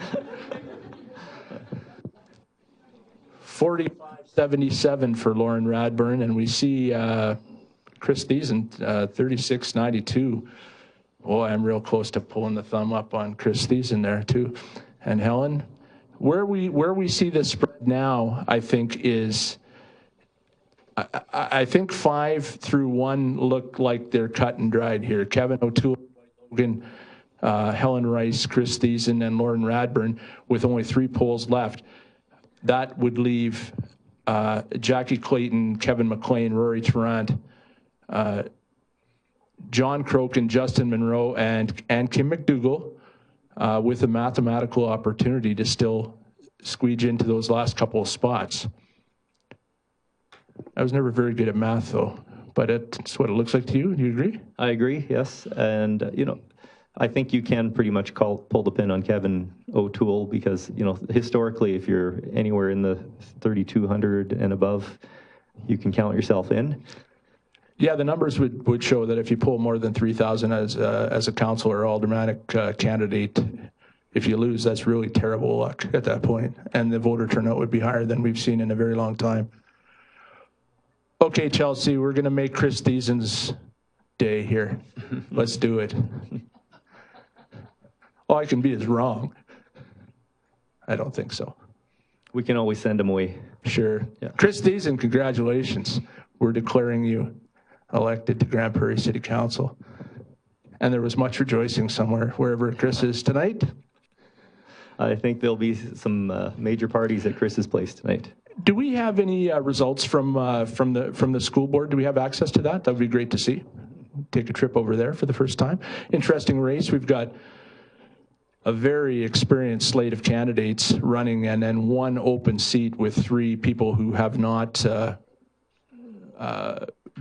4577 for Lauren Radburn, and we see Chris Thiessen, 3692. Oh, I'm real close to pulling the thumb up on Chris Thiessen there too. And Helen, where we see this spread now, I think is, I think 5 through 1 look like they're cut and dried here. Kevin O'Toole, Logan, Helen Rice, Chris Thiessen, and Lauren Radburn with only 3 polls left. That would leave Jackie Clayton, Kevin McLean, Rory Tarrant, John Crokin, Justin Monroe, and Kim McDougall with a mathematical opportunity to still squeeze into those last couple of spots. I was never very good at math, though, but it's what it looks like to you. Do you agree? I agree, yes. And, I think you can pretty much pull the pin on Kevin O'Toole because, historically, if you're anywhere in the 3,200 and above, you can count yourself in. Yeah, the numbers would show that if you pull more than 3,000 as a council or aldermanic candidate, If you lose, that's really terrible luck at that point, and the voter turnout would be higher than we've seen in a very long time. Okay, Chelsea, we're going to make Chris Thiesen's day here. Let's do it. All I can be is wrong. I don't think so. We can always send him away. Sure. Yeah. Chris Thiesen, congratulations. We're declaring you elected to Grande Prairie City Council. And there was much rejoicing somewhere, wherever Chris is tonight. I think there'll be some major parties at Chris's place tonight. Do we have any results from the school board? Do we have access to that? That would be great to see. Take a trip over there for the first time. Interesting race. We've got a very experienced slate of candidates running, and then one open seat with 3 people who have not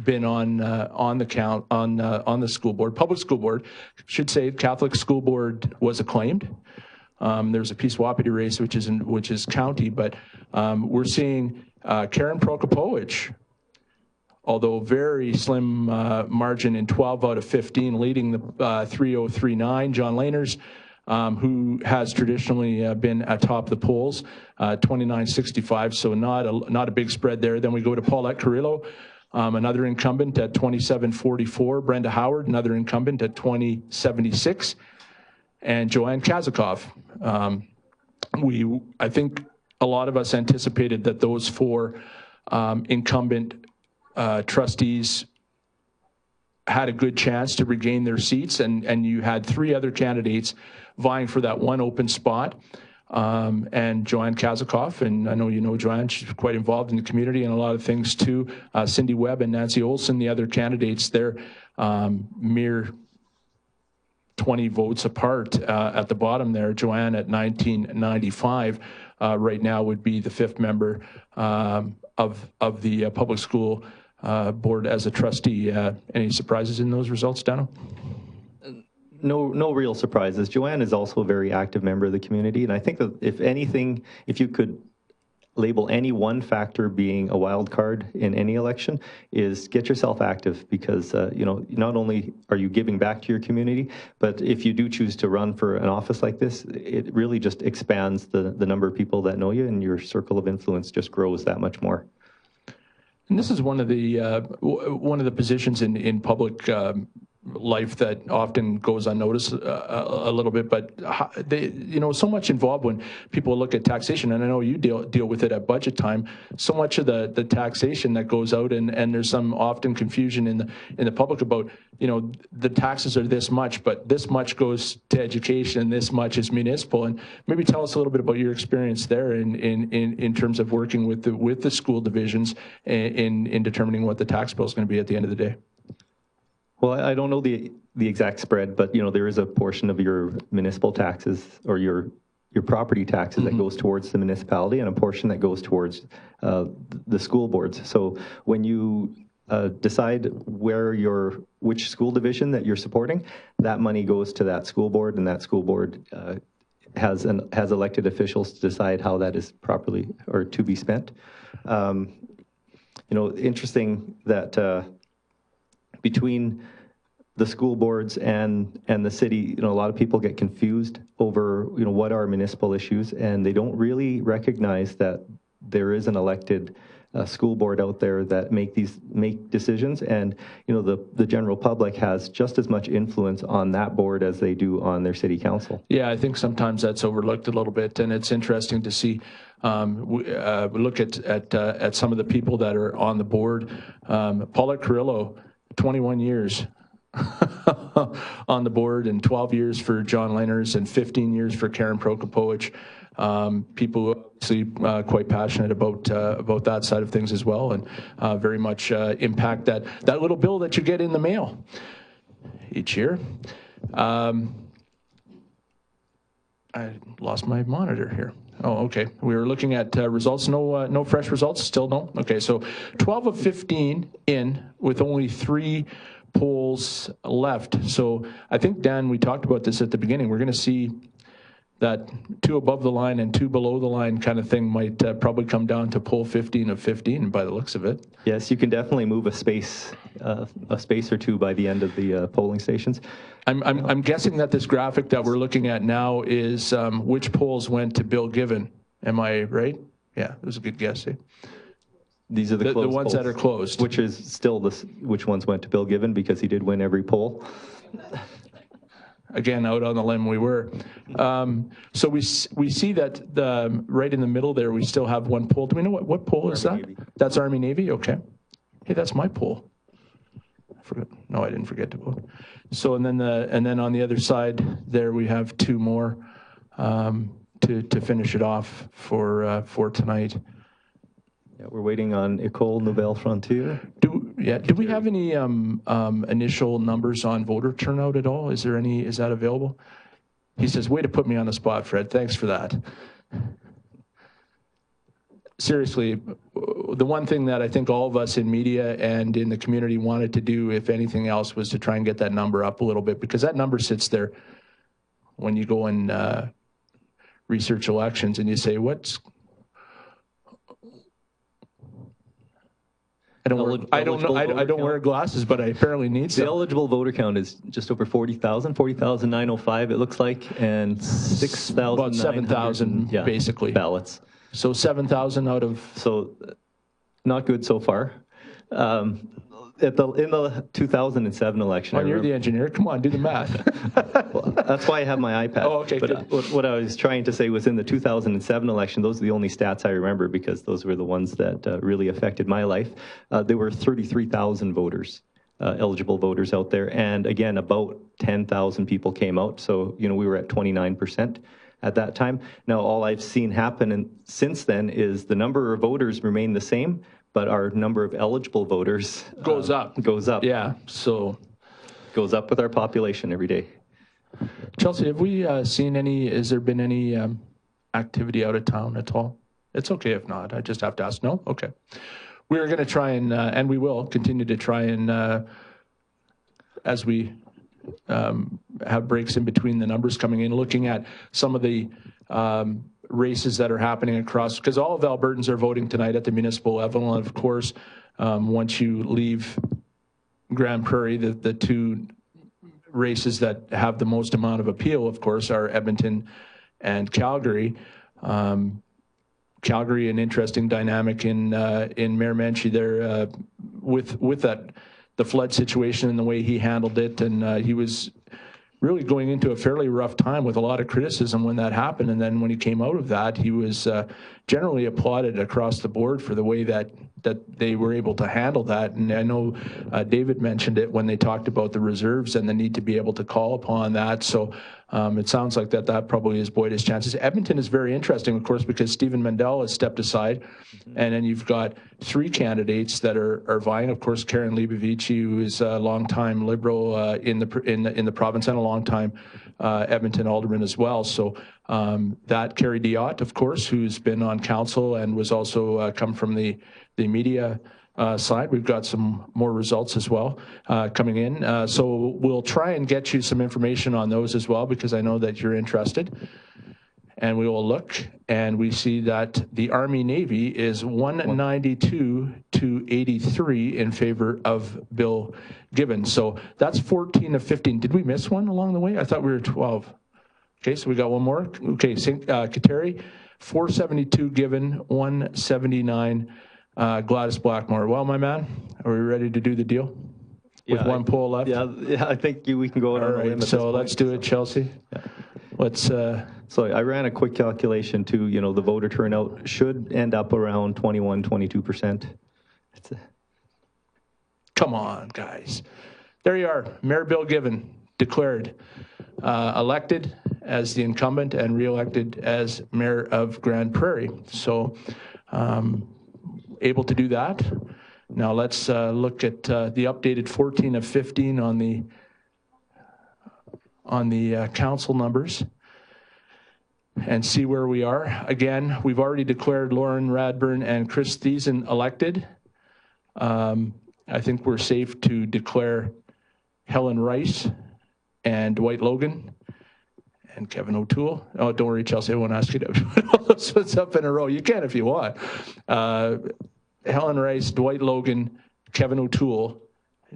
been on the school board. Public school board, should say Catholic school board was acclaimed. There's a Peace Wapiti race, which is county, but we're seeing Karen Prokopowicz, although very slim margin in 12 out of 15, leading the 3039. John Lahners, who has traditionally been atop the polls, 2965, so not a big spread there. Then we go to Paulette Carrillo, another incumbent at 2744. Brenda Howard, another incumbent at 2076. And Joanne Kazakov. I think a lot of us anticipated that those 4 incumbent trustees had a good chance to regain their seats, and you had 3 other candidates vying for that one open spot. And Joanne Kazakov, and I know you know Joanne, she's quite involved in the community and a lot of things too. Cindy Webb and Nancy Olson, the other candidates, they're mere 20 votes apart at the bottom there. Joanne at 1995 right now would be the 5th member of the public school board as a trustee. Any surprises in those results, Dano? No real surprises. Joanne is also a very active member of the community, and I think that if anything, if you could label any one factor being a wild card in any election, is get yourself active, because not only are you giving back to your community, but if you do choose to run for an office like this, it really just expands the number of people that know you, and your circle of influence just grows that much more. And this is one of the positions in public life that often goes unnoticed a little bit, but so much involved when people look at taxation, and I know you deal with it at budget time. So much of the taxation that goes out, and there's some often confusion in the public about, the taxes are this much, but this much goes to education and this much is municipal. And maybe tell us a little bit about your experience there in terms of working with the school divisions in determining what the tax bill is going to be at the end of the day. Well, I don't know the exact spread, but there is a portion of your municipal taxes or your property taxes that goes towards the municipality, and a portion that goes towards the school boards. So when you decide which school division that you're supporting, that money goes to that school board, and that school board has elected officials to decide how that is properly or to be spent. Interesting that. Between the school boards and the city, a lot of people get confused over, what are municipal issues, and they don't really recognize that there is an elected school board out there that make decisions, and the general public has just as much influence on that board as they do on their city council. Yeah, I think sometimes that's overlooked a little bit, and it's interesting to see. We look at some of the people that are on the board. Paulette Carrillo, 21 years on the board, and 12 years for John Lahners, and 15 years for Karen Prokopowicz. People obviously quite passionate about that side of things as well, and very much impact that little bill that you get in the mail each year. I lost my monitor here. Oh, okay. We were looking at results. No fresh results. Still no. Okay, so 12 of 15 in, with only 3 polls left. So I think, Dan, we talked about this at the beginning. We're going to see that 2 above the line and 2 below the line kind of thing might probably come down to poll 15 of 15 by the looks of it. Yes, you can definitely move a space or two by the end of the polling stations. I'm guessing that this graphic that we're looking at now is which polls went to Bill Given. Am I right? Yeah, it was a good guess. Eh? These are the closed ones polls, that are closed. which is still which ones went to Bill Given because he did win every poll. Again, out on the limb we were. So we see that right in the middle there, we still have one poll. Do we know what poll is that? Navy. That's Army Navy? Okay. Hey, that's my poll. No, I didn't forget to vote. So and then on the other side there we have 2 more to finish it off for tonight. Yeah, we're waiting on École Nouvelle Frontière. Do we have any initial numbers on voter turnout at all? Is that available? He says, way to put me on the spot, Fred. Thanks for that. Seriously, the one thing that I think all of us in media and in the community wanted to do, if anything else, was to try and get that number up a little bit, because that number sits there when you go and research elections and you say, I don't wear glasses, but I apparently need some. The eligible voter count is just over 40,905, it looks like, and 6,000. About 7,000, basically. Ballots. So 7,000 out of. So not good so far. In the 2007 election. Oh, you're the engineer. Come on, do the math. Well, that's why I have my iPad. Oh, okay, but good. What I was trying to say was in the 2007 election, those are the only stats I remember because those were the ones that really affected my life. There were 33,000 voters, eligible voters out there. And again, about 10,000 people came out. So, we were at 29% at that time. Now, all I've seen happen since then is the number of voters remain the same, but our number of eligible voters goes up. Goes up. Yeah, so. Goes up with our population every day. Chelsea, have we seen has there been any activity out of town at all? It's okay if not, I just have to ask. No? Okay. We're going to try and we will continue to try and, as we have breaks in between the numbers coming in, looking at some of the races that are happening across, because all of Albertans are voting tonight at the municipal level. And of course, once you leave Grande Prairie, the 2 races that have the most amount of appeal, of course, are Edmonton and Calgary. Calgary, an interesting dynamic in Mayor Menchie there with the flood situation and the way he handled it. And he was really going into a fairly rough time with a lot of criticism when that happened. And then when he came out of that, he was generally applauded across the board for the way that they were able to handle that. And I know David mentioned it when they talked about the reserves and the need to be able to call upon that. So it sounds like that probably has buoyed his chances. Edmonton is very interesting, of course, because Stephen Mendel has stepped aside. And then you've got 3 candidates that are vying. Of course, Karen Leibovici, who is a longtime Liberal in the province and a longtime Edmonton alderman as well. So that Carrie Diot, of course, who's been on council and was also come from the media side. We've got some more results as well coming in. So we'll try and get you some information on those as well, because I know that you're interested. And we will look, and we see that the Army Navy is 192 to 83 in favor of Bill Given. So that's 14 of 15. Did we miss one along the way? I thought we were 12. Okay, so we got one more. Okay, Kateri, 472 Given, 179 Gladys Blackmore. Well, my man, are we ready to do the deal? With one poll left? Yeah, I think we can go on. All right, so let's do it, Chelsea. Yeah. Let's. So I ran a quick calculation too. The voter turnout should end up around 22%. Come on, guys. There you are. Mayor Bill Given declared elected as the incumbent and re-elected as mayor of Grande Prairie. So able to do that. Now let's look at the updated 14 of 15 on the council numbers and see where we are. Again, we've already declared Lauren Radburn and Chris Thiessen elected. I think we're safe to declare Helen Rice and Dwight Logan and Kevin O'Toole. Oh, don't worry, Chelsea, I won't ask you to put all those ones up in a row. You can if you want. Helen Rice, Dwight Logan, Kevin O'Toole,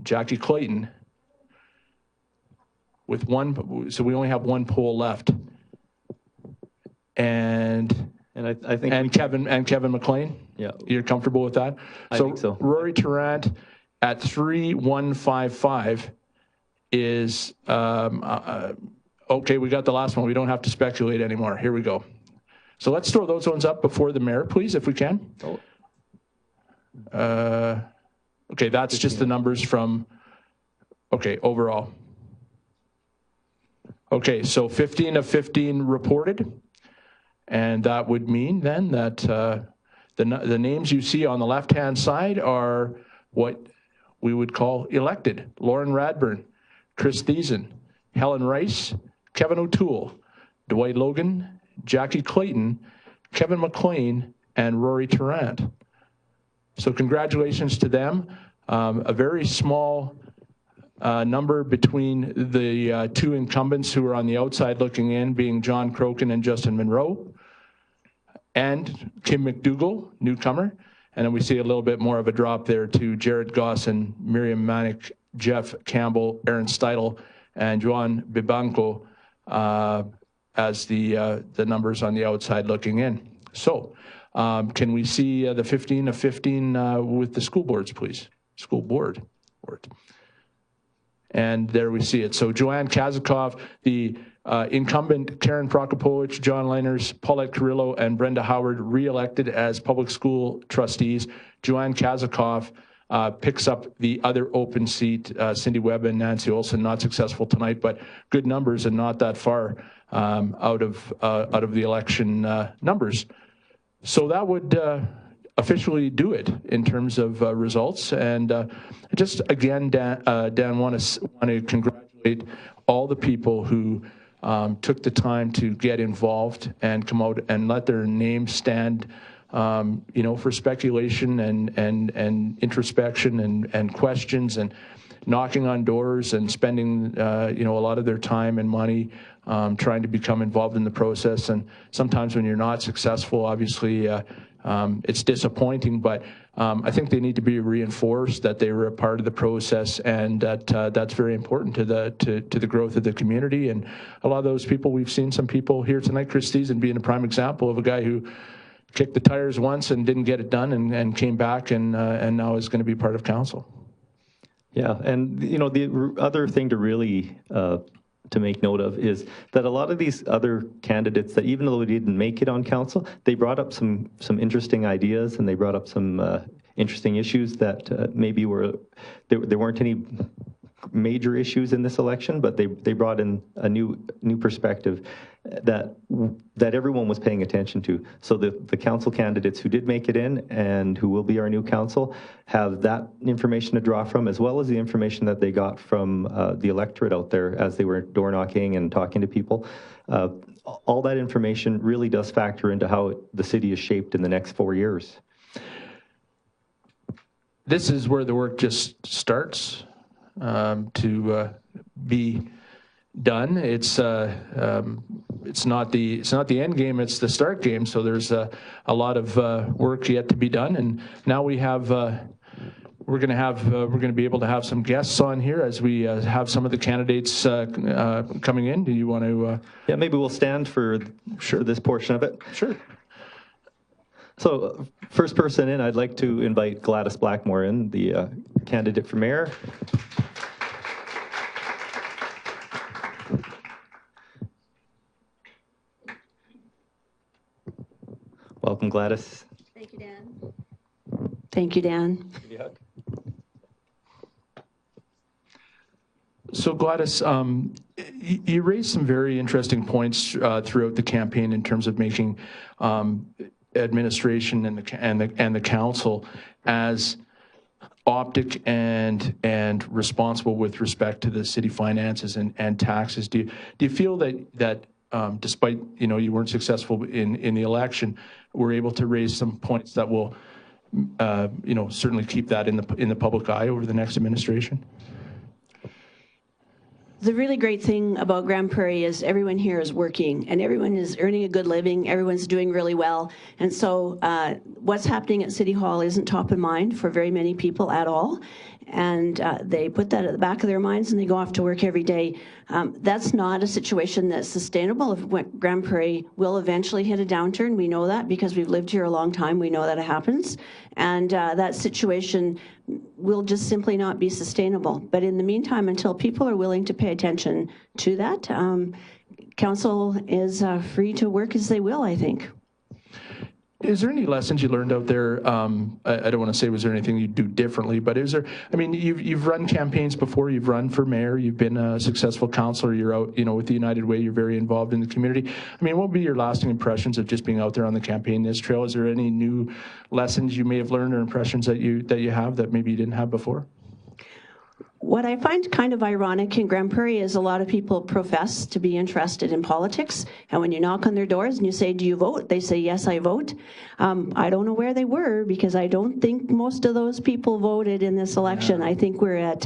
Jackie Clayton. With one, so we only have one poll left. And I think Kevin McLean. Yeah, you're comfortable with that? I think so. Rory Tarrant at 3155 is okay. We got the last one. We don't have to speculate anymore. Here we go. So let's throw those ones up before the mayor, please, if we can. Okay, that's just the numbers from. Okay, overall. Okay, so 15 of 15 reported. And that would mean then that the names you see on the left-hand side are what we would call elected. Lauren Radburn, Chris Thiessen, Helen Rice, Kevin O'Toole, Dwight Logan, Jackie Clayton, Kevin McLean, and Rory Tarrant. So congratulations to them. A very small number between the two incumbents who are on the outside looking in, being John Crokin and Justin Monroe, and Kim McDougall, newcomer. And then we see a little bit more of a drop there to Jared Gosson, Miriam Manick, Jeff Campbell, Aaron Steidel, and Juan Bibanco as the numbers on the outside looking in. So can we see the 15 of 15 with the school boards, please? School board. And there we see it. So Joanne Kazakov, the incumbent Karen Prokopowicz, John Leiners, Paulette Carrillo, and Brenda Howard re-elected as public school trustees. Joanne Kazakov picks up the other open seat. Cindy Webb and Nancy Olson not successful tonight, but good numbers and not that far out of the election numbers. So that would officially do it in terms of results. And just again, Dan, want to congratulate all the people who took the time to get involved and come out and let their names stand, for speculation and introspection and questions and knocking on doors and spending, a lot of their time and money trying to become involved in the process. And sometimes when you're not successful, obviously, it's disappointing, but I think they need to be reinforced that they were a part of the process, and that that's very important to the growth of the community. And a lot of those people, we've seen some people here tonight, Chris Thiessen being a prime example of a guy who kicked the tires once and didn't get it done and came back and now is going to be part of council. Yeah, and the other thing to really to make note of is that a lot of these other candidates that even though they didn't make it on council, they brought up some interesting ideas and they brought up some interesting issues that maybe there weren't any major issues in this election, but they brought in a new perspective that everyone was paying attention to. So the council candidates who did make it in and who will be our new council have that information to draw from, as well as the information that they got from the electorate out there as they were door knocking and talking to people. All that information really does factor into how the city is shaped in the next 4 years. This is where the work just starts to be done. It's not the end game, it's the start game. So there's a lot of work yet to be done, and now we have we're going to be able to have some guests on here as we have some of the candidates coming in. Do you want to? Yeah, maybe we'll stand for this portion of it. Sure. So first person in, I'd like to invite Gladys Blackmore in, the candidate for mayor. Welcome, Gladys. Thank you, Dan. Thank you, Dan. So Gladys, you raised some very interesting points throughout the campaign in terms of making administration and the council as optic and responsible with respect to the city finances and taxes. Do you feel that despite you weren't successful in the election, we're able to raise some points that will certainly keep that in the public eye over the next administration? The really great thing about Grande Prairie is everyone here is working and everyone is earning a good living. Everyone's doing really well. And so what's happening at City Hall isn't top of mind for very many people at all. And they put that at the back of their minds and they go off to work every day. That's not a situation that's sustainable. If Grande Prairie will eventually hit a downturn, we know that because we've lived here a long time. We know that it happens. And that situation will just simply not be sustainable. But in the meantime, until people are willing to pay attention to that, council is free to work as they will, I think. Is there any lessons you learned out there? I don't want to say was there anything you'd do differently, but is there, I mean, you've run campaigns before, you've run for mayor, you've been a successful councillor, you're out, you know, with the United Way, you're very involved in the community. I mean, what would be your lasting impressions of just being out there on the campaign this trail? Is there any new lessons you may have learned or impressions that you have that maybe you didn't have before? What I find kind of ironic in Grande Prairie is a lot of people profess to be interested in politics, and when you knock on their doors and you say, do you vote? They say, yes, I vote. I don't know where they were because I don't think most of those people voted in this election. Yeah. I think we're at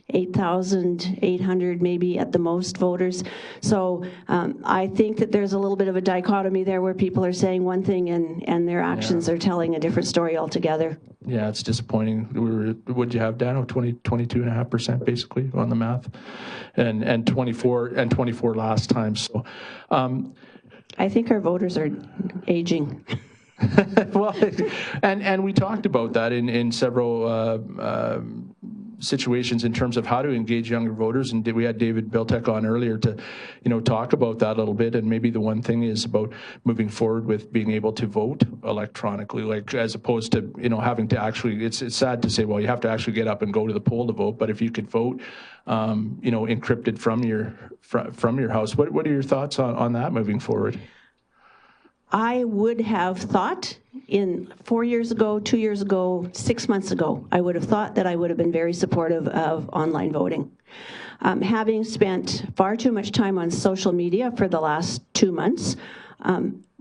8,800 maybe at the most voters. So I think that there's a little bit of a dichotomy there where people are saying one thing and their actions are telling a different story altogether. Yeah, it's disappointing. What'd you have, Dano? 22.5% basically on the math, and 24 last time. So, I think our voters are aging. Well, and we talked about that in several situations in terms of how to engage younger voters, and we had David Biltek on earlier to, you know, talk about that a little bit. And maybe the one thing is about moving forward with being able to vote electronically, like as opposed to, you know, having to actually. It's sad to say, well, you have to actually get up and go to the poll to vote. But if you could vote, you know, encrypted from your house, what are your thoughts on that moving forward? I would have thought in 4 years ago, 2 years ago, 6 months ago, I would have thought that I would have been very supportive of online voting. Having spent far too much time on social media for the last 2 months,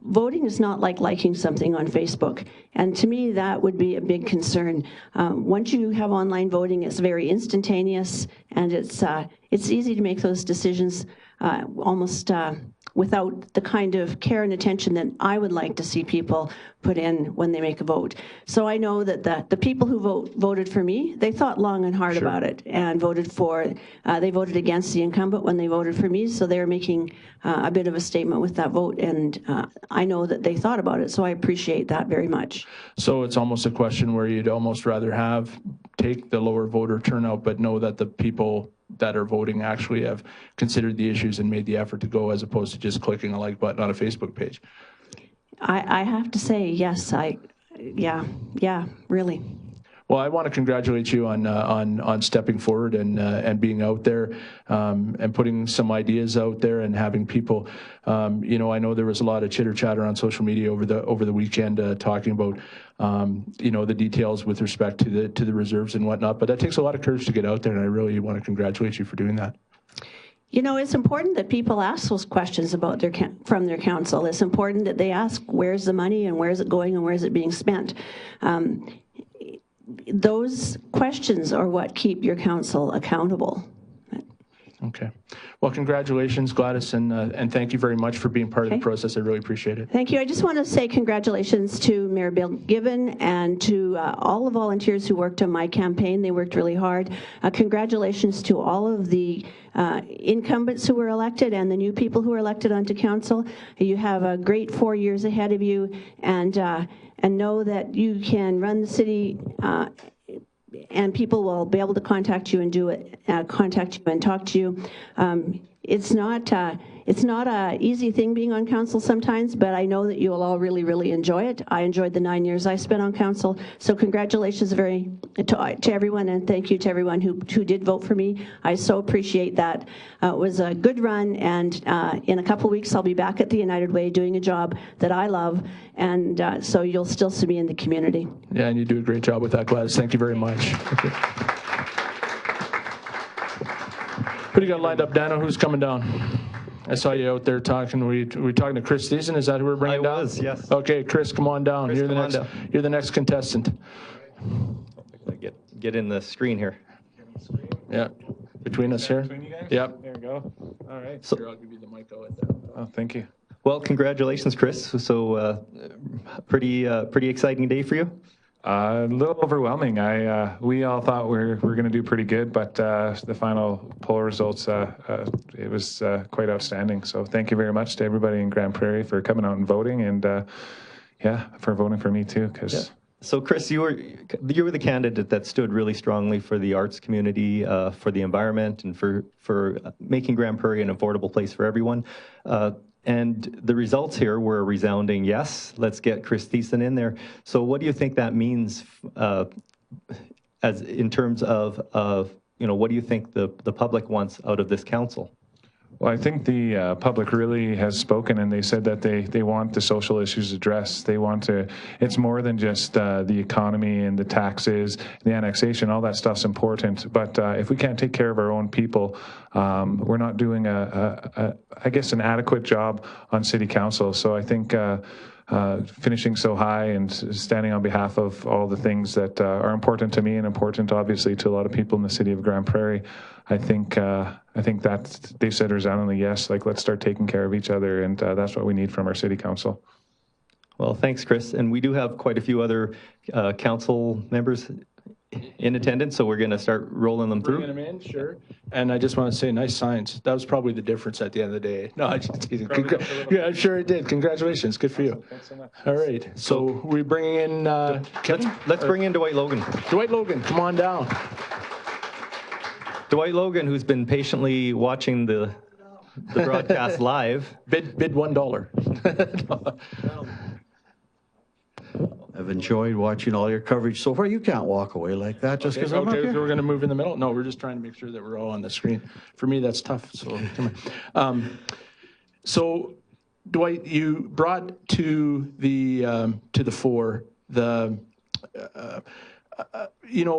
voting is not like liking something on Facebook. And to me, that would be a big concern. Once you have online voting, it's very instantaneous, and it's easy to make those decisions almost without the kind of care and attention that I would like to see people put in when they make a vote. So I know that the people who voted for me, they thought long and hard about it and voted for, they voted against the incumbent when they voted for me, so they're making a bit of a statement with that vote, and I know that they thought about it, so I appreciate that very much. So it's almost a question where you'd almost rather take the lower voter turnout, but know that the people that are voting actually have considered the issues and made the effort to go, as opposed to just clicking a like button on a Facebook page. I have to say, yes, yeah, really. Well, I want to congratulate you on stepping forward and being out there and putting some ideas out there and having people. You know, I know there was a lot of chitter chatter on social media over the weekend talking about you know, the details with respect to the reserves and whatnot. But that takes a lot of courage to get out there, and I really want to congratulate you for doing that. You know, it's important that people ask those questions about from their council. It's important that they ask, where's the money and where's it going and where's it being spent? Those questions are what keep your council accountable. Okay. Well, congratulations, Gladys, and thank you very much for being part of the process. I really appreciate it. Thank you. I just want to say congratulations to Mayor Bill Gibbon and to all the volunteers who worked on my campaign. They worked really hard. Congratulations to all of the incumbents who were elected and the new people who were elected onto council. You have a great 4 years ahead of you, and know that you can run the city and people will be able to contact you and contact you and talk to you. It's not a easy thing being on council sometimes, but I know that you will all really, really enjoy it. I enjoyed the 9 years I spent on council, so congratulations to everyone, and thank you to everyone who did vote for me. I so appreciate that. It was a good run, and in a couple weeks I'll be back at the United Way doing a job that I love, and so you'll still see me in the community. Yeah, and you do a great job with that, Gladys. Thank you very much. Okay. Who do you got lined up, Dano? Who's coming down? I saw you out there talking. Were we talking to Chris Thiessen? Is that who we're bringing down? I was, yes. Okay, Chris, come on down. Chris, you're the next contestant. Get in the screen here. Yeah. between us here. Between you guys? Yep. There we go. All right. Here, I'll give you the mic. Oh, thank you. Well, congratulations, Chris. So pretty exciting day for you. A little overwhelming. We all thought we're going to do pretty good, but the final poll results, it was quite outstanding. So thank you very much to everybody in Grande Prairie for coming out and voting, and for voting for me too. Because So, Chris, you were the candidate that stood really strongly for the arts community, for the environment, and for making Grande Prairie an affordable place for everyone. And the results here were a resounding yes. Let's get Chris Thiessen in there. So, what do you think that means, as in terms of what do you think the public wants out of this council? Well, I think the public really has spoken, and they said that they want the social issues addressed. They want to, it's more than just the economy and the taxes, the annexation, all that stuff's important. But if we can't take care of our own people, we're not doing I guess, an adequate job on city council. So I think finishing so high and standing on behalf of all the things that are important to me and important, obviously, to a lot of people in the city of Grande Prairie, I think that they said resoundingly yes. Like, let's start taking care of each other, and that's what we need from our city council. Well, thanks, Chris. And we do have quite a few other council members in attendance, so we're going to start rolling them through. Bringing them in, sure. And I just want to say, nice signs. That was probably the difference at the end of the day. No, I just teasing. Yeah, I'm sure it did. Congratulations. Good for you. Thanks so much. All right. So we're bringing in Kevin? Let's bring in Dwight Logan. Dwight Logan, come on down. Dwight Logan, who's been patiently watching the broadcast live. Bid $1. I've enjoyed watching all your coverage so far. You can't walk away like that just because I'm up Okay, here. so we're going to move in the middle? No, we're just trying to make sure that we're all on the screen. For me, that's tough, so come on. So, Dwight, you brought to the fore the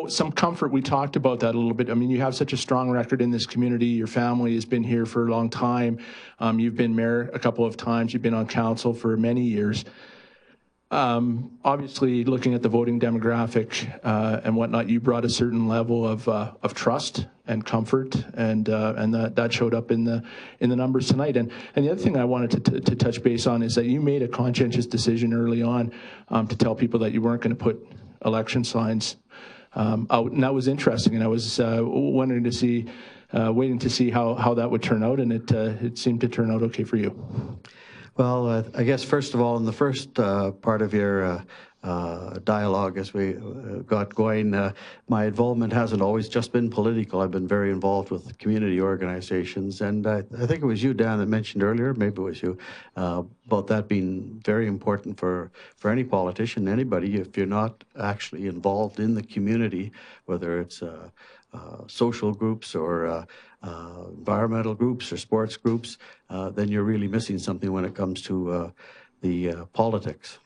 some comfort. We talked about that a little bit. I mean, you have such a strong record in this community. Your family has been here for a long time. You've been mayor a couple of times. You've been on council for many years. Obviously, looking at the voting demographic and whatnot, you brought a certain level of trust and comfort, and that showed up in the numbers tonight. And the other thing I wanted to touch base on is that you made a conscientious decision early on to tell people that you weren't going to put election signs out, and that was interesting. And I was waiting to see how that would turn out, and it seemed to turn out okay for you. Well, I guess first of all, in the first part of your dialogue as we got going, my involvement hasn't always just been political. I've been very involved with community organizations, and I think it was you, Dan, that mentioned earlier, maybe it was you, about that being very important for any politician, anybody. If you're not actually involved in the community, whether it's social groups or environmental groups or sports groups, then you're really missing something when it comes to the politics.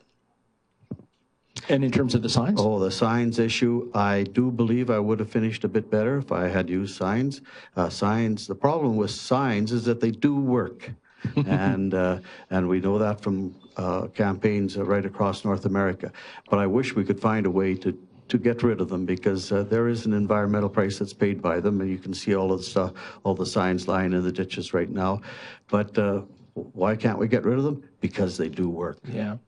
And in terms of the signs? Oh, the signs issue, I do believe I would have finished a bit better if I had used signs. The problem with signs is that they do work. and we know that from campaigns right across North America. But I wish we could find a way to get rid of them, because there is an environmental price that's paid by them, and you can see all of the stuff, all the signs lying in the ditches right now. But why can't we get rid of them? Because they do work. Yeah.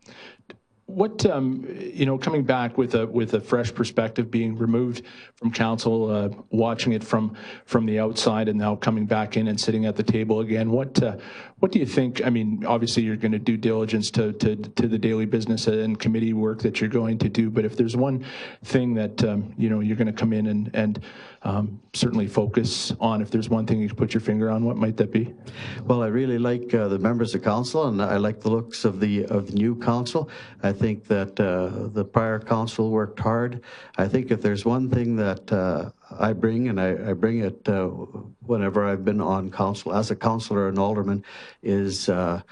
What coming back with a fresh perspective, being removed from council, watching it from the outside, and now coming back in and sitting at the table again, what do you think? I mean, obviously you're going to do diligence to the daily business and committee work that you're going to do, but if there's one thing that you're going to come in and certainly focus on, if there's one thing you could put your finger on, what might that be? Well, I really like the members of council, and I like the looks of the new council. I think that the prior council worked hard. I think if there's one thing that I bring, and I bring it whenever I've been on council as a councillor and alderman, is a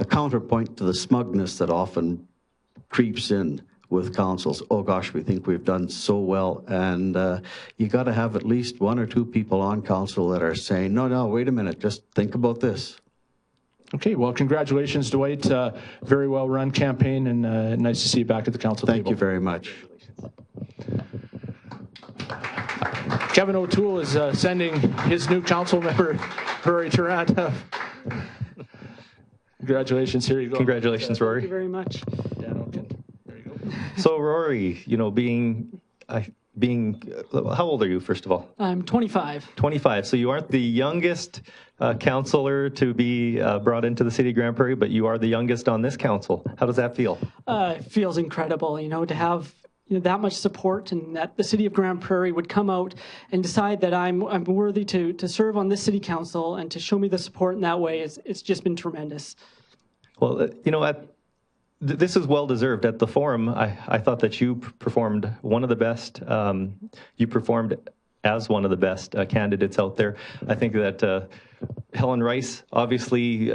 counterpoint to the smugness that often creeps in with councils. Oh gosh, we think we've done so well, and you got to have at least one or two people on council that are saying, no, wait a minute, just think about this. Okay, well, congratulations, Dwight. Very well run campaign, and nice to see you back at the council table. Thank you very much. Kevin O'Toole is sending his new council member, Rory Tarrant. Congratulations. Here you go. Congratulations, Rory. Thank you very much. Daniel can, there you go. So Rory, you know, how old are you, first of all? I'm 25. 25. So you aren't the youngest councillor to be brought into the city of Grande Prairie, but you are the youngest on this council. How does that feel? It feels incredible, you know, to have that much support, and that the city of Grande Prairie would come out and decide that I'm worthy to serve on this city council, and to show me the support in that way. It's just been tremendous. Well, you know, this is well deserved. At the forum, I thought that you performed one of the best. You performed as one of the best candidates out there. I think that Helen Rice, obviously,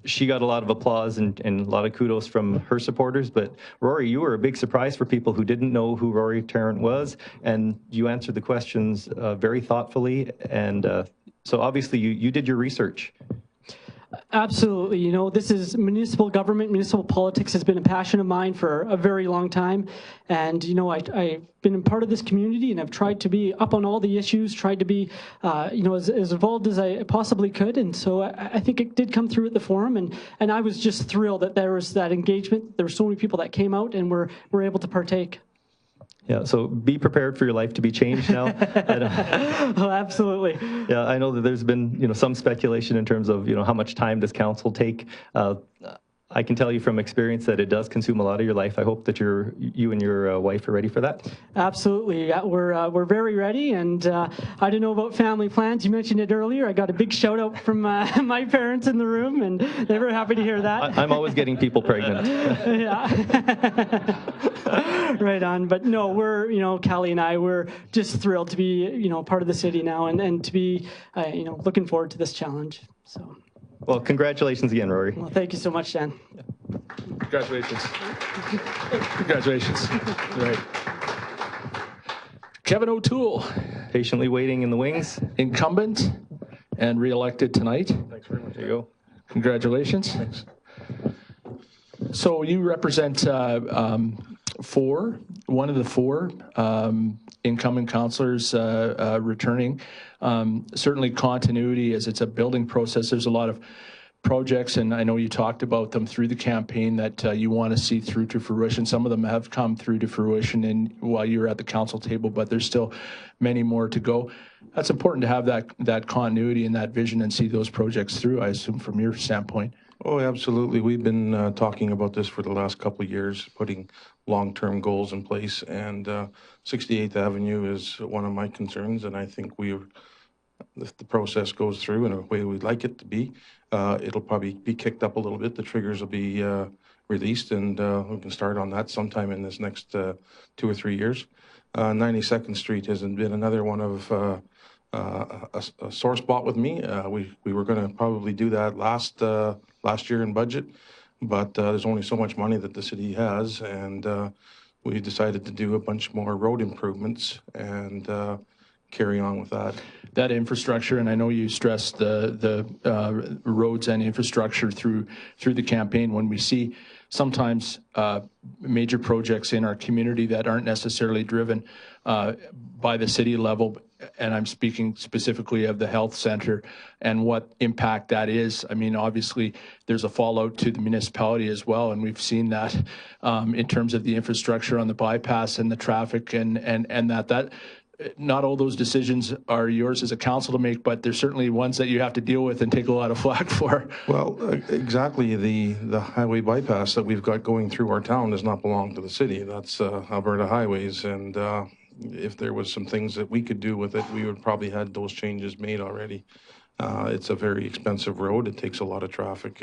she got a lot of applause and a lot of kudos from her supporters. But Rory, you were a big surprise for people who didn't know who Rory Tarrant was, and you answered the questions very thoughtfully. And so obviously you did your research. Absolutely. You know, this is municipal government. Municipal politics has been a passion of mine for a very long time. And, you know, I've been a part of this community, and I've tried to be up on all the issues, tried to be, you know, as involved as I possibly could. And so I think it did come through at the forum. And I was just thrilled that there was that engagement. There were so many people that came out and were able to partake. Yeah, so be prepared for your life to be changed now. Oh, absolutely. Yeah, I know that there's been, you know, some speculation in terms of, you know, how much time does council take. I can tell you from experience that it does consume a lot of your life. I hope that you and your wife are ready for that. Absolutely. Yeah, we're very ready. And I don't know about family plans. You mentioned it earlier. I got a big shout out from my parents in the room, and they were happy to hear that. I'm always getting people pregnant. Yeah. Right on. But no, we're, you know, Callie and I, we're just thrilled to be, you know, part of the city now, and to be, you know, looking forward to this challenge. So. Well, congratulations again, Rory. Well, thank you so much, Dan. Congratulations. Congratulations. All right. Kevin O'Toole, Patiently waiting in the wings. incumbent and re-elected tonight. Thanks very much. There you go. Congratulations. Thanks. So you represent one of the four incoming councillors returning. Certainly continuity, as it's a building process. There's a lot of projects, and I know you talked about them through the campaign that you want to see through to fruition. Some of them have come through to fruition while you were at the council table, but there's still many more to go. That's important to have that continuity and that vision and see those projects through, I assume, from your standpoint. Oh, absolutely. We've been talking about this for the last couple of years, putting long-term goals in place, and 68th Avenue is one of my concerns, and I think if the process goes through in a way we'd like it to be, it'll probably be kicked up a little bit. The triggers will be released, and we can start on that sometime in this next 2 or 3 years. 92nd Street has been another one of a sore spot with me. We were going to probably do that last year in budget, but there's only so much money that the city has, and we decided to do a bunch more road improvements and carry on with that. That infrastructure, and I know you stressed the roads and infrastructure through the campaign. When we see sometimes major projects in our community that aren't necessarily driven by the city level, and I'm speaking specifically of the health center and what impact that is. I mean, obviously, there's a fallout to the municipality as well, and we've seen that in terms of the infrastructure on the bypass and the traffic, and that not all those decisions are yours as a council to make, but there's certainly ones that you have to deal with and take a lot of flack for. Well, exactly. The highway bypass that we've got going through our town does not belong to the city. That's Alberta Highways, and if there was some things that we could do with it, we would probably had those changes made already. It's a very expensive road. It takes a lot of traffic.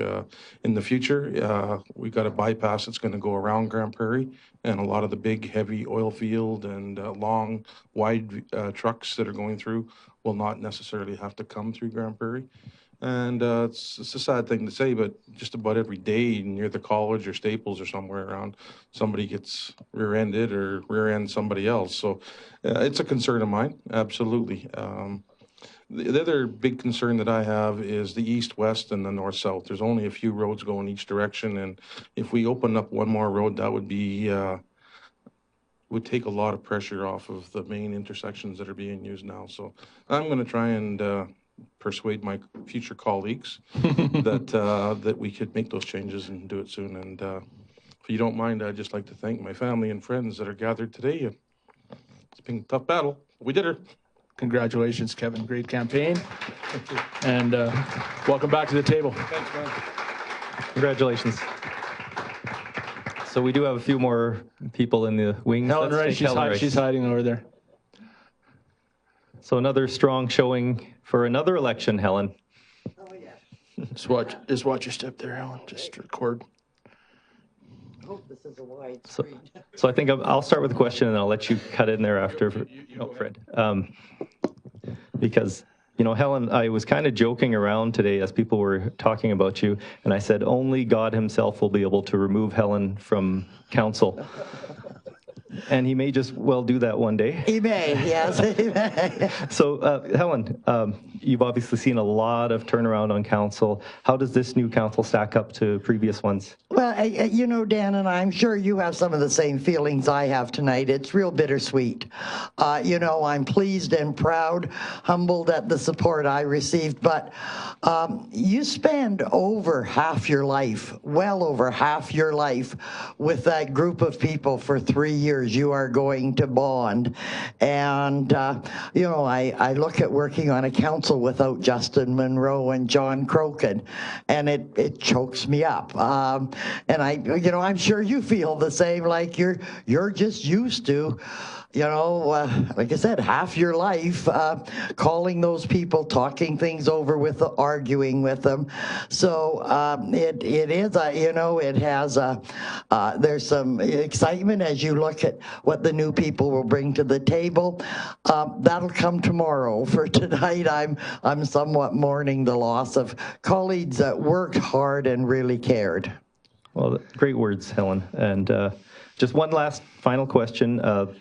In the future, we got a bypass that's going to go around Grande Prairie, and a lot of the big, heavy oil field and long, wide trucks that are going through will not necessarily have to come through Grande Prairie. And it's a sad thing to say, but just about every day near the college or Staples or somewhere around, somebody gets rear-ended or rear-end somebody else. So it's a concern of mine, absolutely. The other big concern that I have is the east-west and the north-south. There's only a few roads going each direction, and if we open up one more road, that would be would take a lot of pressure off of the main intersections that are being used now. So I'm going to try and persuade my future colleagues that we could make those changes and do it soon. And if you don't mind, I'd just like to thank my family and friends that are gathered today. It's been a tough battle. We did it. Congratulations, Kevin. Great campaign. And welcome back to the table. Thanks, man. Congratulations. So we do have a few more people in the wings. Helen Rice, she's hiding over there. So another strong showing for another election, Helen. Oh, yeah. Just watch your step there, Helen. Just record. I hope this is a wide screen. So I think I'll start with a question and I'll let you cut in there after. Fred. Because, you know, Helen, I was kind of joking around today as people were talking about you, and I said only God himself will be able to remove Helen from council. And he may just well do that one day. He may, yes, he may. So, Helen, you've obviously seen a lot of turnaround on council. How does this new council stack up to previous ones? Well, you know, Dan, and I'm sure you have some of the same feelings I have tonight. It's real bittersweet. You know, I'm pleased and proud, humbled at the support I received, but you spend over half your life, well over half your life, with that group of people for 3 years. You are going to bond. And, you know, I look at working on a council without Justin Monroe and John Crokin, and it chokes me up. And you know, I'm sure you feel the same, like you're just used to, you know, like I said, half your life calling those people, talking things over with them, arguing with them. So it is, you know, it has, there's some excitement as you look at what the new people will bring to the table. That'll come tomorrow. For tonight, I'm somewhat mourning the loss of colleagues that worked hard and really cared. Well, great words, Helen. And just one last final question.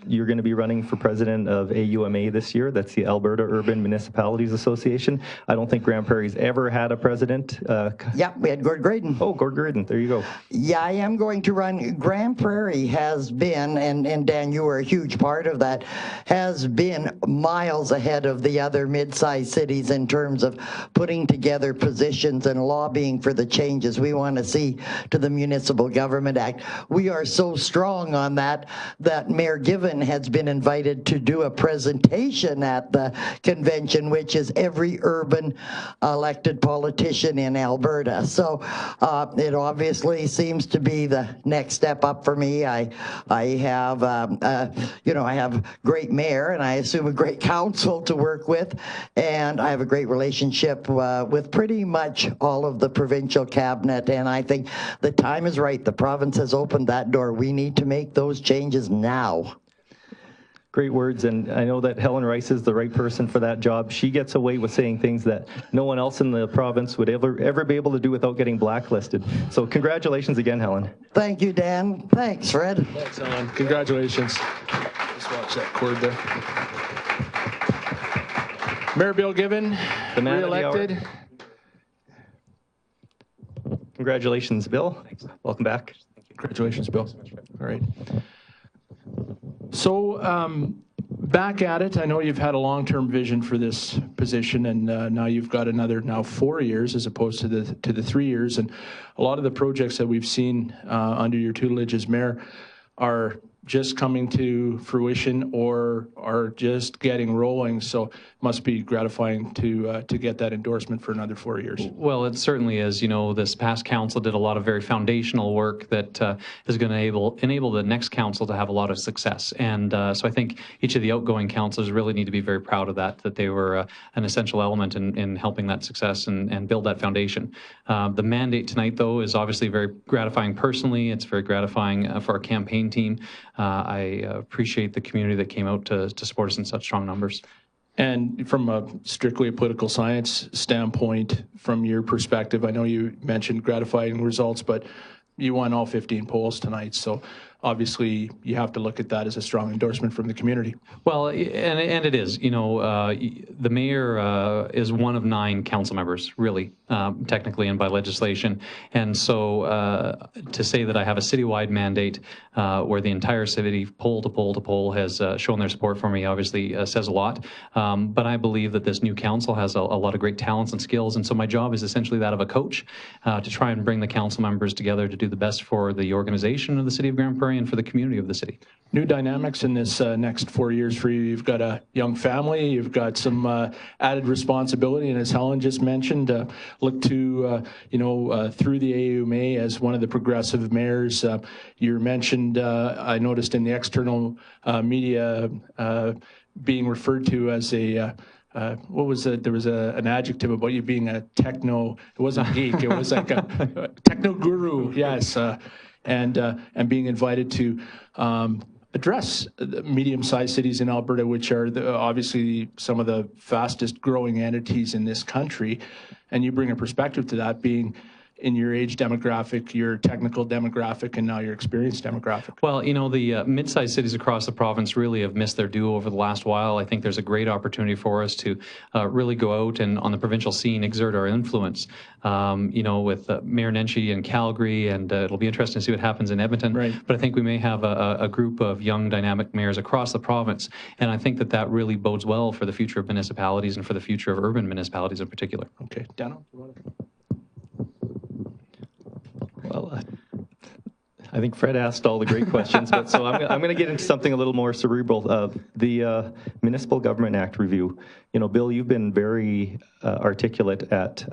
You're going to be running for president of AUMA this year. That's the Alberta Urban Municipalities Association. I don't think Grande Prairie's ever had a president. Yeah, we had Gord Graydon. Oh, Gord Graydon. There you go. Yeah, I am going to run. Grande Prairie has been, and Dan, you were a huge part of that, has been miles ahead of the other mid-sized cities in terms of putting together positions and lobbying for the changes we want to see to the Municipal Government Act. We are so strong on that Mayor Given has been invited to do a presentation at the convention, which is every urban elected politician in Alberta. So it obviously seems to be the next step up for me. I have, you know, I have great mayor, and I assume a great council to work with, and I have a great relationship with pretty much all of the provincial cabinet, and I think the time is right. The province has opened that door. We need to make those changes now. Great words, and I know that Helen Rice is the right person for that job. She gets away with saying things that no one else in the province would ever be able to do without getting blacklisted. So congratulations again, Helen. Thank you, Dan. Thanks, Fred. Thanks, Helen. Congratulations. Just watch that cord there. Mayor Bill Given, re-elected. Congratulations, Bill. Thanks. Welcome back. Congratulations, Bill. All right. So back at it, I know you've had a long-term vision for this position, and now you've got another 4 years as opposed to the 3 years. And a lot of the projects that we've seen under your tutelage as mayor are just coming to fruition or are just getting rolling. So it must be gratifying to get that endorsement for another 4 years. Well, it certainly is. You know, this past council did a lot of very foundational work that is going to enable the next council to have a lot of success. And so I think each of the outgoing councils really need to be very proud of that they were an essential element in helping that success and build that foundation. The mandate tonight, though, is obviously very gratifying personally. It's very gratifying for our campaign team. I appreciate the community that came out to support us in such strong numbers. And from a strictly political science standpoint, from your perspective, I know you mentioned gratifying results, but you won all 15 polls tonight. So obviously you have to look at that as a strong endorsement from the community. Well, and it is. You know, the mayor is one of 9 council members, really, technically and by legislation. And so to say that I have a citywide mandate where the entire city, poll to poll to poll, has shown their support for me, obviously says a lot. But I believe that this new council has a lot of great talents and skills. And so my job is essentially that of a coach to try and bring the council members together to do the best for the organization of the city of Grande Prairie and for the community of the city. New dynamics in this next 4 years for you. You've got a young family, you've got some added responsibility, and as Helen just mentioned, look to, through the AUMA as one of the progressive mayors. You mentioned, I noticed in the external media being referred to as a, what was it? There was an adjective about you being a techno, it wasn't geek, it was like a techno guru, yes, and being invited to address the medium-sized cities in Alberta, which are obviously some of the fastest growing entities in this country. And you bring a perspective to that, being in your age demographic, your technical demographic, and now your experience demographic. Well, you know, the mid-sized cities across the province really have missed their due over the last while. I think there's a great opportunity for us to really go out and on the provincial scene exert our influence. With Mayor Nenshi in Calgary, and it'll be interesting to see what happens in Edmonton. Right. But I think we may have a group of young, dynamic mayors across the province, and I think that really bodes well for the future of municipalities and for the future of urban municipalities in particular. Okay, Dano? Well, I think Fred asked all the great questions, but so I'm going to get into something a little more cerebral. The Municipal Government Act review. You know, Bill, you've been very articulate at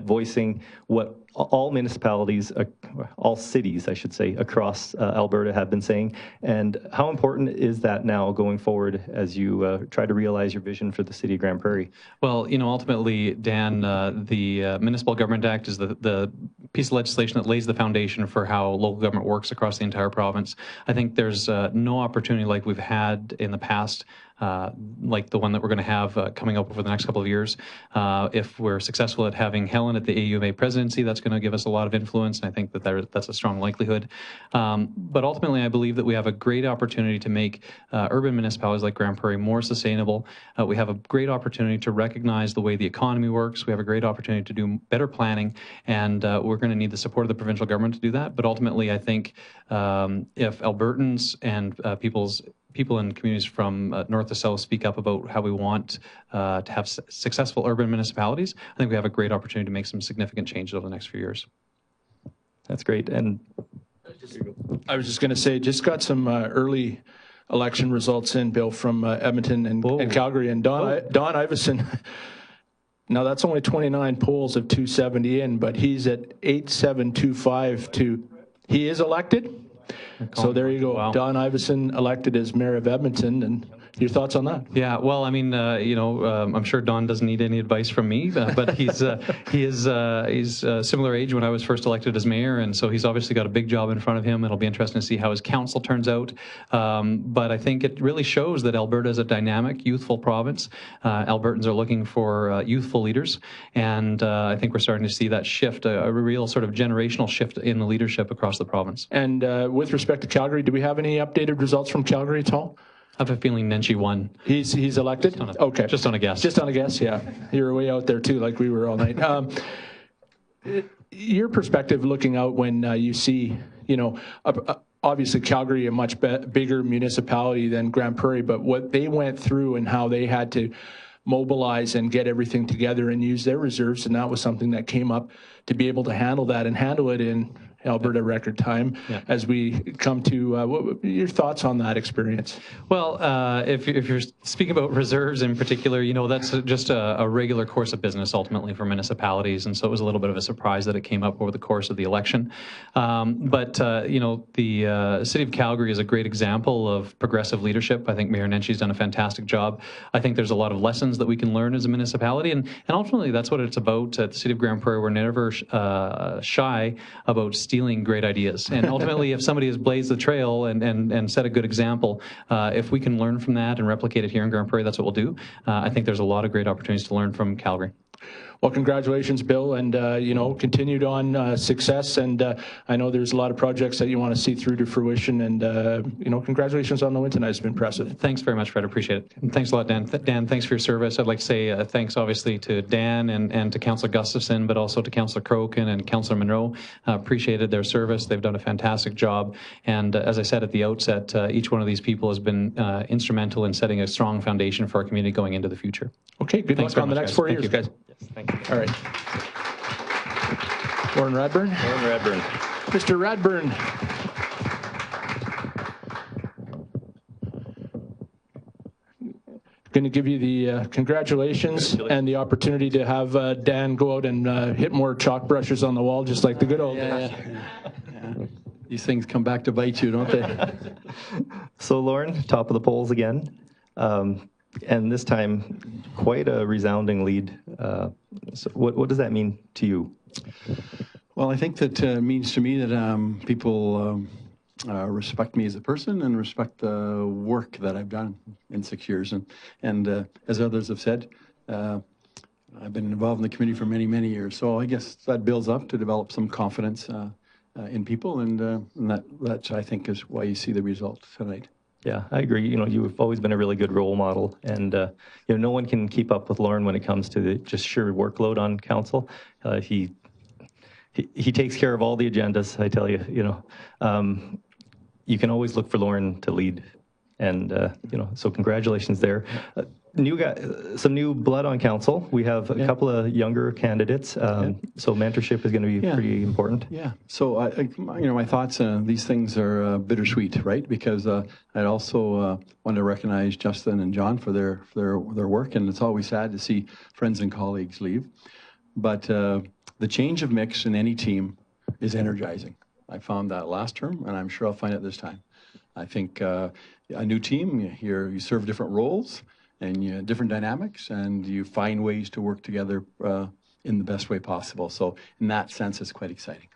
voicing what all municipalities, all cities, I should say, across Alberta have been saying. And how important is that now going forward as you try to realize your vision for the city of Grande Prairie? Well, you know, ultimately, Dan, the Municipal Government Act is the piece of legislation that lays the foundation for how local government works across the entire province. I think there's no opportunity like we've had in the past, like the one that we're going to have coming up over the next couple of years. If we're successful at having Helen at the AUMA presidency, that's going to give us a lot of influence, and I think that that's a strong likelihood. But ultimately, I believe that we have a great opportunity to make urban municipalities like Grande Prairie more sustainable. We have a great opportunity to recognize the way the economy works. We have a great opportunity to do better planning, and we're going to need the support of the provincial government to do that. But ultimately, I think if Albertans and people in communities from north to south speak up about how we want to have successful urban municipalities, I think we have a great opportunity to make some significant changes over the next few years. That's great. And I was just going to say, just got some early election results in, Bill, from Edmonton and Calgary. And Don Iveson, now that's only 29 polls of 270 in, but he's at 8725 he is elected. So there you go. Wow. Don Iveson elected as mayor of Edmonton, and your thoughts on that? Yeah, well, I mean, I'm sure Don doesn't need any advice from me, but he's a similar age when I was first elected as mayor, and so he's obviously got a big job in front of him. It'll be interesting to see how his council turns out. But I think it really shows that Alberta is a dynamic, youthful province. Albertans are looking for youthful leaders, and I think we're starting to see that shift, a real sort of generational shift in the leadership across the province. And with respect to Calgary, do we have any updated results from Calgary at all? I have a feeling Nenshi won. He's elected? Okay. Just on a guess. Just on a guess, yeah. You're way out there too, like we were all night. Your perspective looking out when you see, obviously Calgary, a much bigger municipality than Grande Prairie, but what they went through and how they had to mobilize and get everything together and use their reserves, and that was something that came up to be able to handle that and handle it in Alberta record time. Yeah. As we come to what your thoughts on that experience? Well, if you're speaking about reserves in particular, that's just a regular course of business ultimately for municipalities, and so it was a little bit of a surprise that it came up over the course of the election. But the city of Calgary is a great example of progressive leadership. I think Mayor Nenshi's done a fantastic job. I think there's a lot of lessons that we can learn as a municipality, and ultimately that's what it's about. At the city of Grande Prairie, we're never shy about stealing great ideas. And ultimately, if somebody has blazed the trail and set a good example, if we can learn from that and replicate it here in Grande Prairie, that's what we'll do. I think there's a lot of great opportunities to learn from Calgary. Well, congratulations, Bill, and continued on success. And I know there's a lot of projects that you want to see through to fruition. And congratulations on the win tonight. It's been impressive. Thanks very much, Fred. Appreciate it. And thanks a lot, Dan. Dan, thanks for your service. I'd like to say thanks, obviously, to Dan and to Councillor Gustafson, but also to Councillor Crokin and Councillor Monroe. Appreciated their service. They've done a fantastic job. And as I said at the outset, each one of these people has been instrumental in setting a strong foundation for our community going into the future. Okay, good luck on the next 4 years, guys. Yes, thank you. All right. Lauren Radburn. Lauren Radburn. Mr. Radburn. Going to give you the congratulations and the opportunity to have Dan go out and hit more chalk brushes on the wall, just like the good old days. Yeah. These things come back to bite you, don't they? So Lauren, top of the polls again. And this time, quite a resounding lead. So what does that mean to you? Well, I think that means to me that people respect me as a person and respect the work that I've done in 6 years. And as others have said, I've been involved in the community for many, many years. So I guess that builds up to develop some confidence in people, and that I think is why you see the result tonight. Yeah, I agree. You've always been a really good role model, and no one can keep up with Lauren when it comes to the just sheer workload on council. He takes care of all the agendas. I tell you, you can always look for Lauren to lead, and so congratulations there. Some new blood on council. We have a couple of younger candidates, so mentorship is going to be pretty important. Yeah. So my thoughts. These things are bittersweet, right? Because I'd also want to recognize Justin and John for their work, and it's always sad to see friends and colleagues leave. But the change of mix in any team is energizing. I found that last term, and I'm sure I'll find it this time. I think a new team, you serve different roles and you have different dynamics, and you find ways to work together in the best way possible. So in that sense, it's quite exciting.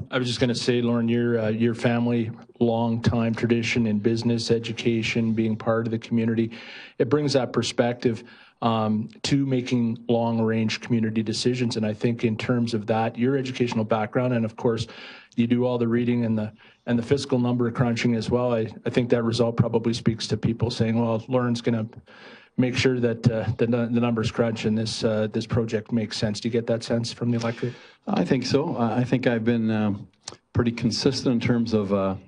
I was just going to say, Lauren, your family, long-time tradition in business, education, being part of the community, it brings that perspective to making long-range community decisions. And I think in terms of that, your educational background, and of course, you do all the reading and the fiscal number crunching as well. I think that result probably speaks to people saying, well, Lauren's going to make sure that the numbers crunch and this project makes sense. Do you get that sense from the electorate? I think so. I think I've been pretty consistent in terms of a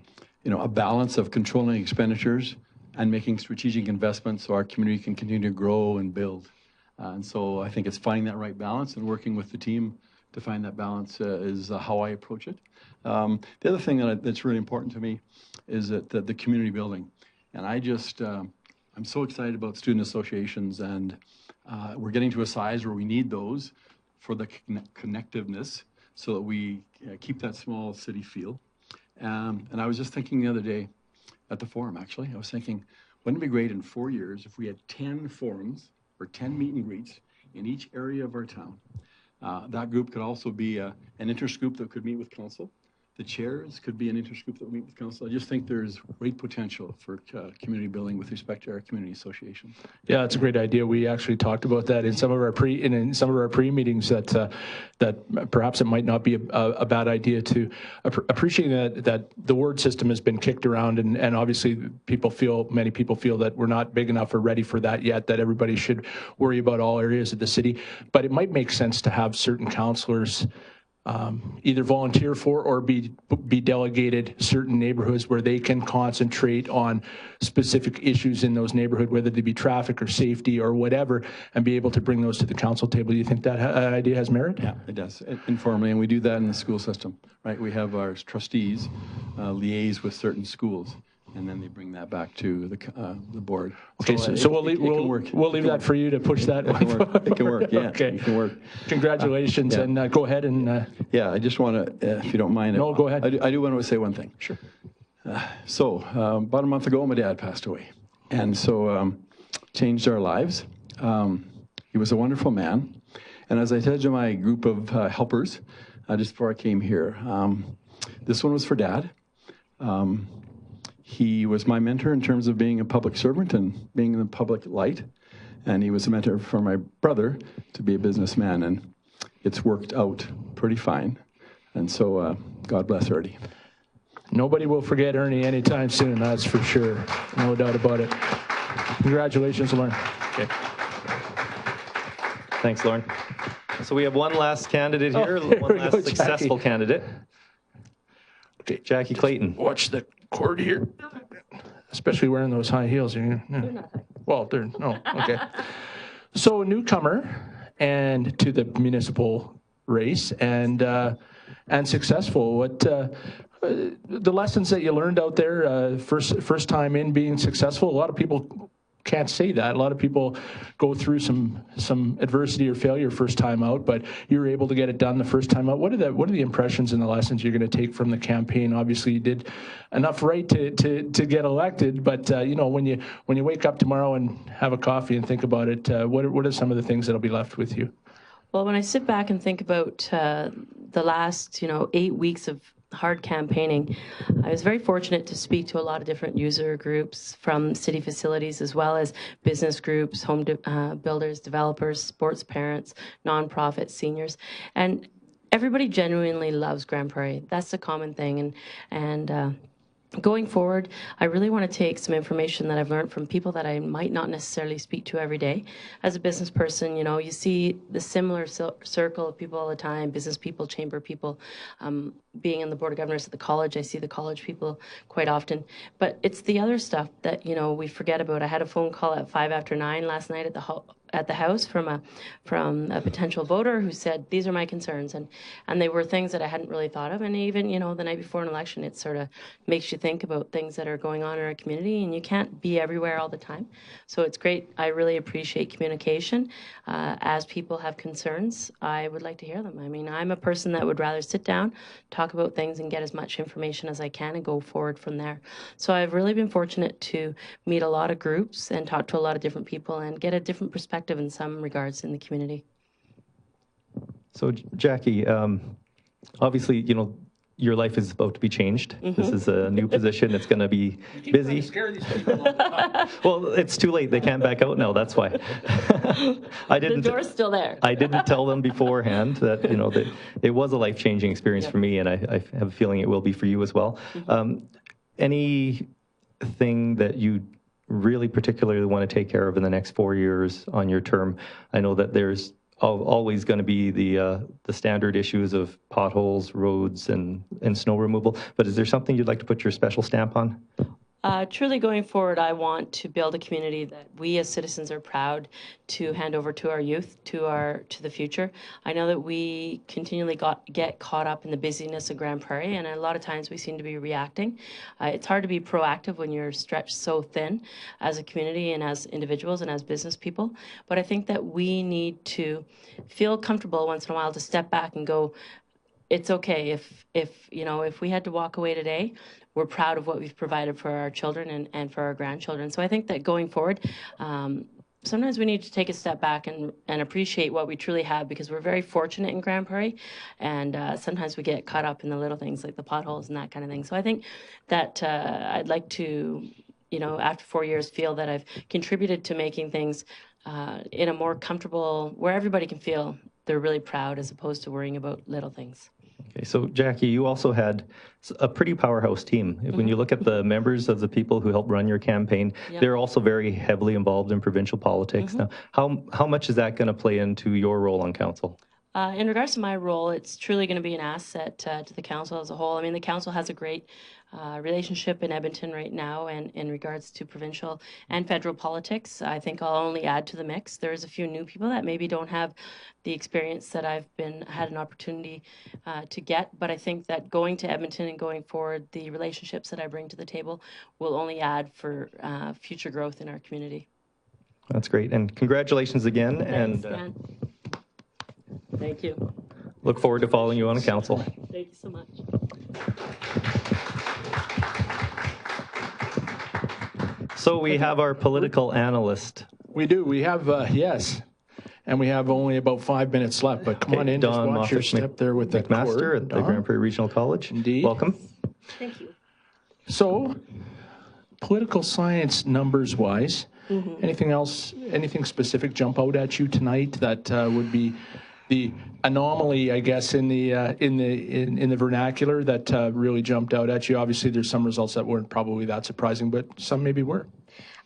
balance of controlling expenditures and making strategic investments so our community can continue to grow and build. And so I think it's finding that right balance and working with the team to find that balance is how I approach it. The other thing that's really important to me is that the community building. And I'm so excited about student associations, and we're getting to a size where we need those for the connectiveness so that we keep that small city feel. And I was just thinking the other day at the forum, actually, I was thinking, wouldn't it be great in 4 years if we had 10 forums or 10 meet and greets in each area of our town? That group could also be an intergroup that could meet with council. The chairs could be an intergroup that would meet with council. I just think there's great potential for community building with respect to our community association. Yeah, it's a great idea. We actually talked about that in some of our pre meetings that perhaps it might not be a bad idea to appreciate that the word system has been kicked around, and obviously many people feel that we're not big enough or ready for that yet, that everybody should worry about all areas of the city. But it might make sense to have certain councillors either volunteer for or be delegated certain neighborhoods where they can concentrate on specific issues in those neighborhoods, whether they be traffic or safety or whatever, and be able to bring those to the council table. Do you think that idea has merit? Yeah, it does, informally, and we do that in the school system, right? We have our trustees liaise with certain schools, and then they bring that back to the board. Okay, so we'll leave that for you to push that. It can work, yeah. Okay. It can work. Congratulations, and go ahead and... yeah, I just want to, if you don't mind... No, go ahead. I do want to say one thing. Sure. So, about a month ago, my dad passed away. And so, changed our lives. He was a wonderful man. And as I said to my group of helpers, just before I came here, this one was for Dad. He was my mentor in terms of being a public servant and being in the public light. and he was a mentor for my brother to be a businessman, and it's worked out pretty fine. And so God bless Ernie. Nobody will forget Ernie anytime soon, that's for sure. No doubt about it. Congratulations, Lauren. Okay. Thanks, Lauren. So we have one last candidate here, one last successful candidate. Okay, Jackie Clayton. Watch the cord here, especially wearing those high heels. Well, they're, no, okay. So a newcomer and to the municipal race and successful. What the lessons that you learned out there, first time in being successful? A lot of people can't say that. A lot of people go through some adversity or failure first time out, but you were able to get it done the first time out. What are the impressions and the lessons you're going to take from the campaign? Obviously, you did enough right to get elected, but you know, when you wake up tomorrow and have a coffee and think about it, what are some of the things that'll be left with you? Well, when I sit back and think about the last 8 weeks of hard campaigning, I was very fortunate to speak to a lot of different user groups from city facilities, as well as business groups, home builders, developers, sports parents, nonprofits, seniors, and everybody genuinely loves Grande Prairie. That's the common thing, and going forward, I really want to take some information that I've learned from people that I might not necessarily speak to every day. As a business person, you see the similar circle of people all the time, business people, chamber people. Being in the Board of Governors at the college, I see the college people quite often. But it's the other stuff that, we forget about. I had a phone call at 9:05 last night at the House from a potential voter who said, these are my concerns. And they were things that I hadn't really thought of. And even, the night before an election, it sort of makes you think about things that are going on in our community, and you can't be everywhere all the time. So it's great. I really appreciate communication. As people have concerns, I would like to hear them. I mean, I'm a person that would rather sit down, talk about things, and get as much information as I can and go forward from there. So I've really been fortunate to meet a lot of groups and talk to a lot of different people and get a different perspective in some regards in the community. So Jackie, obviously, your life is about to be changed. Mm-hmm. This is a new position. It's going to be busy. Well, it's too late. They can't back out now. That's why. The door's still there. I didn't tell them beforehand that that it was a life-changing experience for me, and I have a feeling it will be for you as well. Mm-hmm. Anything that you really particularly want to take care of in the next 4 years on your term? I know that there's always going to be the standard issues of potholes, roads, and snow removal. But is there something you'd like to put your special stamp on? Truly going forward, I want to build a community that we as citizens are proud to hand over to our youth, to the future. I know that we continually get caught up in the busyness of Grande Prairie, and a lot of times we seem to be reacting. It's hard to be proactive when you're stretched so thin as a community and as individuals and as business people. But I think that we need to feel comfortable once in a while to step back and go, it's okay if we had to walk away today, we're proud of what we've provided for our children and for our grandchildren. So I think that going forward, sometimes we need to take a step back and appreciate what we truly have, because we're very fortunate in Grande Prairie, and sometimes we get caught up in the little things like the potholes and that kind of thing. So I think that I'd like to, after 4 years, feel that I've contributed to making things in a more comfortable, where everybody can feel they're really proud as opposed to worrying about little things. Okay, so Jackie, you also had a pretty powerhouse team. Mm-hmm. When you look at the members of the people who helped run your campaign, yep, they're also very heavily involved in provincial politics. Mm-hmm. Now, how much is that going to play into your role on council? In regards to my role, it's truly going to be an asset to the council as a whole. I mean, the council has a great relationship in Edmonton right now, and in regards to provincial and federal politics, I think I'll only add to the mix. There's a few new people that maybe don't have the experience that I've had an opportunity to get, but I think that going to Edmonton and going forward, the relationships that I bring to the table will only add for future growth in our community. That's great, and congratulations again. Thanks, and thank you. Look forward to following you on the council. Thank you so much. So we have our political analyst. We do. We have, yes. And we have only about 5 minutes left, but come on in, just watch your step there with that cord. McMaster at the Grande Prairie Regional College. Indeed. Welcome. Thank you. So, political science numbers-wise, anything else, anything specific jump out at you tonight that would be the anomaly, I guess, in the vernacular that really jumped out at you? Obviously, there's some results that weren't probably that surprising, but some maybe were.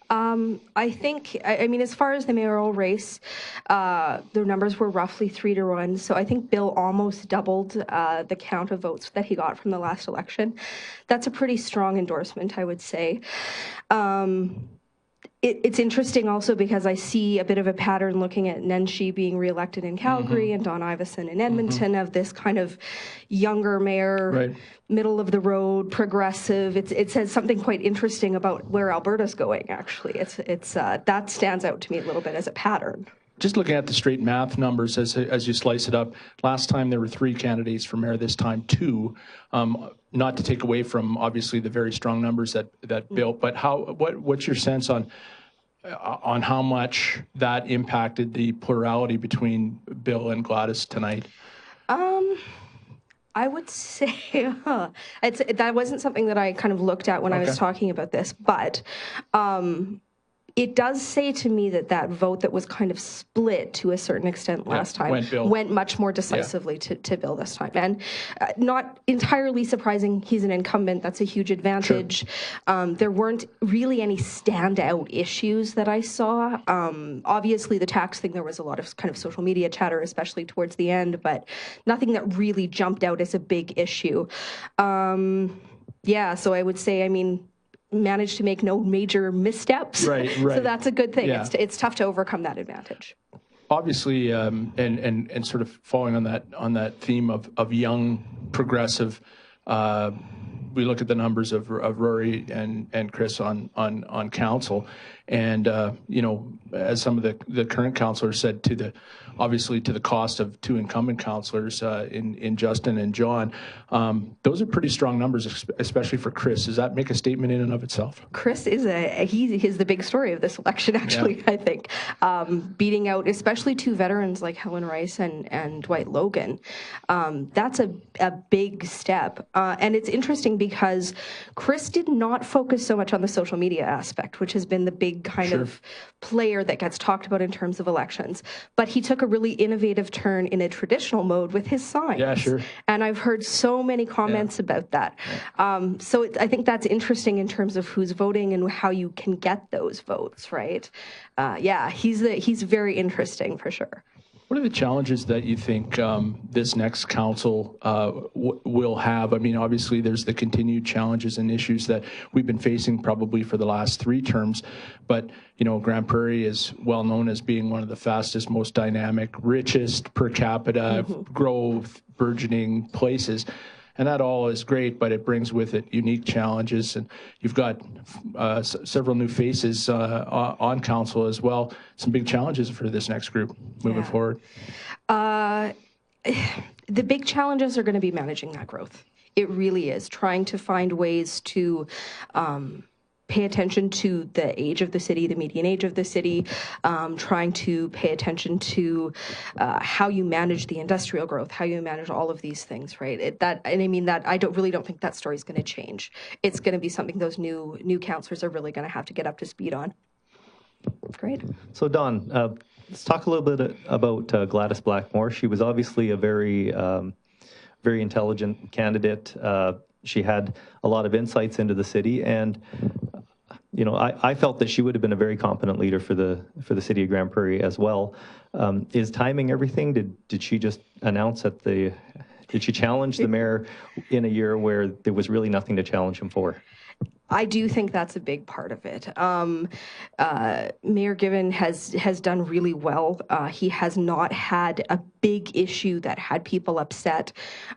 I think, I mean, as far as the mayoral race, the numbers were roughly 3-1. So I think Bill almost doubled the count of votes that he got from the last election. That's a pretty strong endorsement, I would say. It's interesting also because I see a bit of a pattern looking at Nenshi being reelected in Calgary and Don Iveson in Edmonton of this kind of younger mayor, middle of the road, progressive. It says something quite interesting about where Alberta's going, actually. It's that stands out to me a little bit as a pattern. Just looking at the straight math numbers as you slice it up, last time there were 3 candidates for mayor, this time 2. Not to take away from obviously the very strong numbers that Bill, but what's your sense on how much that impacted the plurality between Bill and Gladys tonight? I would say that wasn't something that I kind of looked at when I was talking about this, but it does say to me that vote that was kind of split to a certain extent last time went much more decisively to Bill this time. And not entirely surprising, he's an incumbent. That's a huge advantage. Sure. There weren't really any standout issues that I saw. Obviously, the tax thing, there was a lot of kind of social media chatter, especially towards the end, but nothing that really jumped out as a big issue. Yeah, so I would say, I mean, managed to make no major missteps. Right. So that's a good thing. Yeah. It's tough to overcome that advantage. Obviously, and sort of following on that theme of young progressive, we look at the numbers of Rory and Chris on council, and you know, as some of the current councillors said, obviously to the cost of 2 incumbent councillors in Justin and John, those are pretty strong numbers, especially for Chris. Does that make a statement in and of itself? Chris is he's the big story of this election, actually. Yeah. I think beating out especially 2 veterans like Helen Rice and Dwight Logan. That's a big step, and it's interesting because Chris did not focus so much on the social media aspect, which has been the big kind of player that gets talked about in terms of elections. But he took a really innovative turn in a traditional mode with his signs. Yeah, sure. And I've heard so many comments about that. Yeah. So I think that's interesting in terms of who's voting and how you can get those votes, right? Yeah, he's very interesting for sure. What are the challenges that you think this next council will have? I mean, obviously, there's the continued challenges and issues that we've been facing probably for the last 3 terms. But, you know, Grande Prairie is well known as being one of the fastest, most dynamic, richest per capita growth, burgeoning places. And that all is great, but it brings with it unique challenges. And you've got several new faces on council as well. Some big challenges for this next group moving forward. The big challenges are going to be managing that growth. It really is. Trying to find ways to pay attention to the age of the city, the median age of the city, trying to pay attention to how you manage the industrial growth, how you manage all of these things, right? I really don't think that story is going to change. It's going to be something those new councillors are really going to have to get up to speed on. Great. So Don, let's talk a little bit about Gladys Blackmore. She was obviously a very intelligent candidate. She had a lot of insights into the city, and you know, I felt that she would have been a very competent leader for the city of Grande Prairie as well. Is timing everything? Did she just announce did she challenge the mayor in a year where there was really nothing to challenge him for? I do think that's a big part of it. Mayor Given has done really well. He has not had a big issue that had people upset.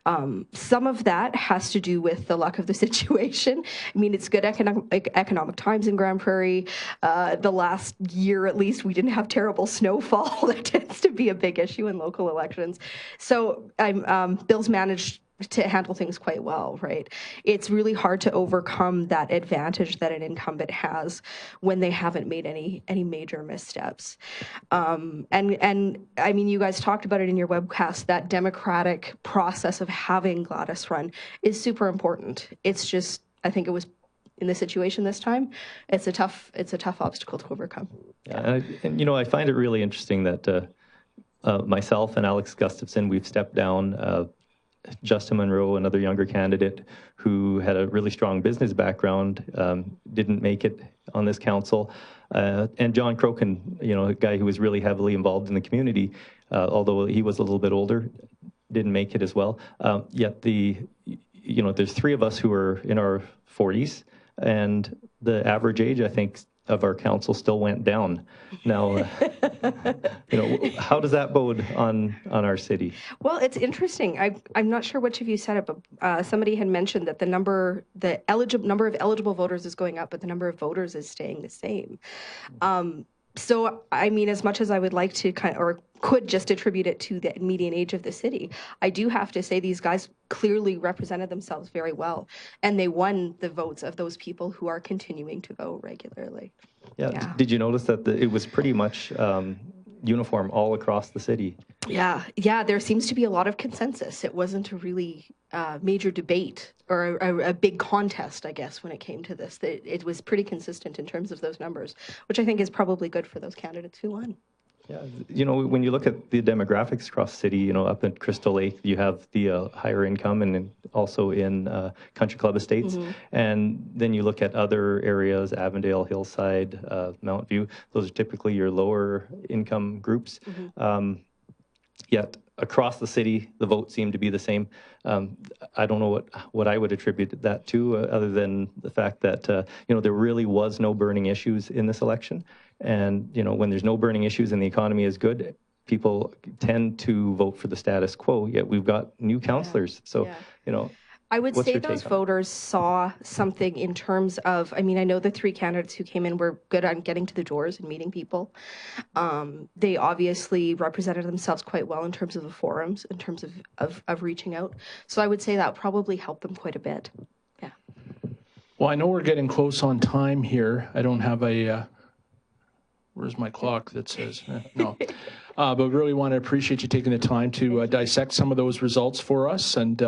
Some of that has to do with the luck of the situation. I mean, it's good economic times in Grande Prairie. The last year, at least, we didn't have terrible snowfall. That tends to be a big issue in local elections. So Bill's managed to handle things quite well, right? It's really hard to overcome that advantage that an incumbent has when they haven't made any major missteps. And I mean, you guys talked about it in your webcast, that democratic process of having Gladys run is super important. It's just, I think it was in the situation this time, it's a tough obstacle to overcome. Yeah, and I find it really interesting that myself and Alex Gustafson, we've stepped down. Justin Monroe, another younger candidate who had a really strong business background, didn't make it on this council. And John Crokin, a guy who was really heavily involved in the community, although he was a little bit older, didn't make it as well. Yet there's three of us who are in our 40s, and the average age, I think, of our council still went down. Now, how does that bode on our city? Well, it's interesting. I'm not sure which of you said it, but somebody had mentioned that the number of eligible voters is going up, but the number of voters is staying the same. So, I mean, as much as I would like to could just attribute it to the median age of the city, I do have to say these guys clearly represented themselves very well, and they won the votes of those people who are continuing to vote regularly. Yeah. Did you notice that it was pretty much uniform all across the city? Yeah, there seems to be a lot of consensus. It wasn't a really major debate or a big contest, I guess, when it came to this. It was pretty consistent in terms of those numbers, which I think is probably good for those candidates who won. Yeah, when you look at the demographics across the city, up in Crystal Lake, you have the higher income, and also in Country Club Estates. Mm-hmm. And then you look at other areas, Avondale, Hillside, Mount View, those are typically your lower income groups. Mm-hmm. Yet across the city, the votes seem to be the same. I don't know what I would attribute that to, other than the fact that there really was no burning issues in this election. And when there's no burning issues and the economy is good, people tend to vote for the status quo. Yet we've got new councillors, so I would say those voters saw something in terms of, I mean, I know the three candidates who came in were good on getting to the doors and meeting people. They obviously represented themselves quite well in terms of the forums, in terms of reaching out. So I would say that probably helped them quite a bit. Yeah. Well, I know we're getting close on time here. I don't have a, where's my clock that says, no. But really want to appreciate you taking the time to dissect some of those results for us and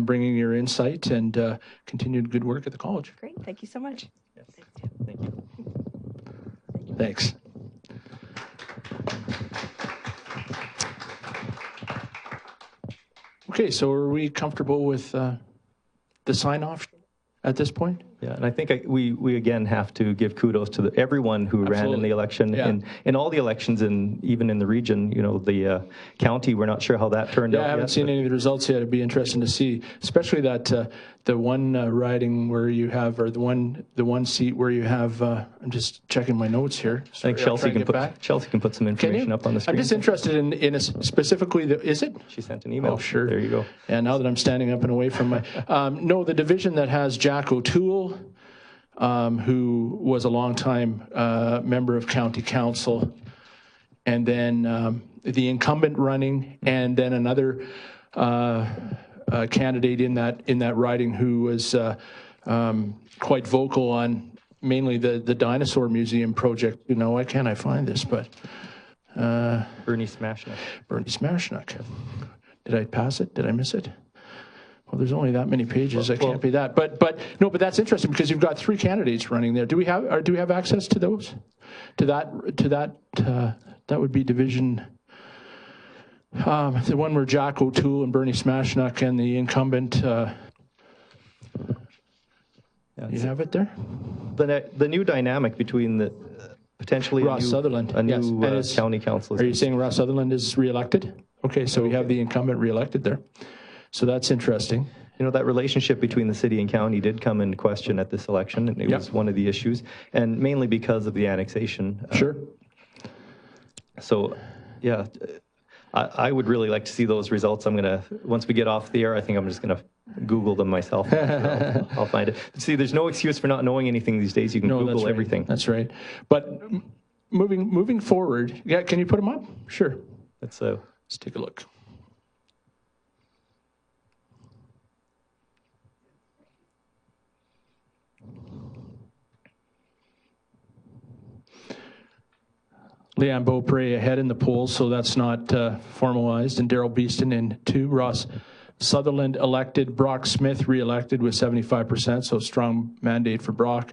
bringing your insight and continued good work at the college. Great. Thank you so much. Yes. Thank you. Thanks. Okay, so are we comfortable with the sign-off at this point? Yeah, and I think we again have to give kudos to everyone who ran in the election, in all the elections, and even in the region. The county, we're not sure how that turned out. I haven't seen any of the results yet. It'd be interesting to see, especially that the one riding where you have, or the one seat where you have. I'm just checking my notes here. Sorry, I think Chelsea can put some information up on the screen. I'm just interested in specifically is it? She sent an email. Oh, sure. There you go. And now that I'm standing up and away from my, no, the division that has Jack O'Toole, who was a longtime member of county council, and then the incumbent running, and then another candidate in that riding who was quite vocal on mainly the dinosaur museum project. Why can't I find this? But Bernie Smashnock. Bernie Smashnock. Did I pass it? Did I miss it? Well, there's only that many pages. It can't be that. But that's interesting because you've got three candidates running there. Do we have access to those? To that that would be division. The one where Jack O'Toole and Bernie Smashnock and the incumbent. You have it there. The new dynamic between the potentially Ross Sutherland, a new county council. Are you saying Ross Sutherland is reelected? Okay, so we have the incumbent reelected there. So that's interesting. That relationship between the city and county did come into question at this election, and it was one of the issues, and mainly because of the annexation. Sure. So, yeah, I would really like to see those results. Once we get off the air, I think I'm just going to Google them myself. I'll find it. See, there's no excuse for not knowing anything these days. You can Google everything. That's right. But moving forward, can you put them up? Sure. Let's take a look. Leanne Beaupre ahead in the polls, so that's not formalized. And Daryl Beeston in 2. Ross Sutherland elected. Brock Smith re-elected with 75%, so strong mandate for Brock.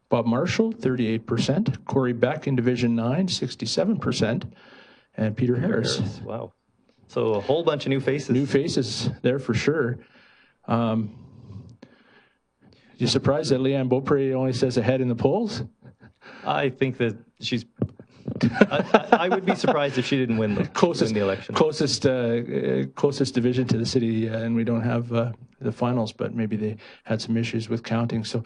Bob Marshall, 38%. Corey Beck in Division 9, 67%. And Peter Harris. Wow. So a whole bunch of new faces. New faces there for sure. You surprised that Leanne Beaupre only says ahead in the polls? I think that she's... I would be surprised if she didn't win the election. Closest division to the city, and we don't have the finals, but maybe they had some issues with counting. So,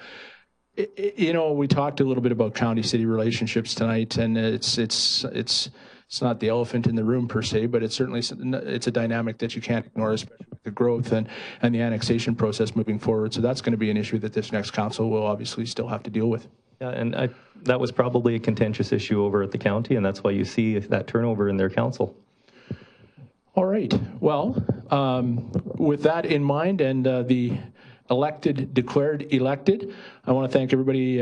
you know, we talked a little bit about county-city relationships tonight, and it's not the elephant in the room per se, but it's a dynamic that you can't ignore, especially with the growth and the annexation process moving forward. So that's going to be an issue that this next council will obviously still have to deal with. Yeah, and that was probably a contentious issue over at the county, and that's why you see that turnover in their council. All right. Well, with that in mind and the elected declared elected, I want to thank everybody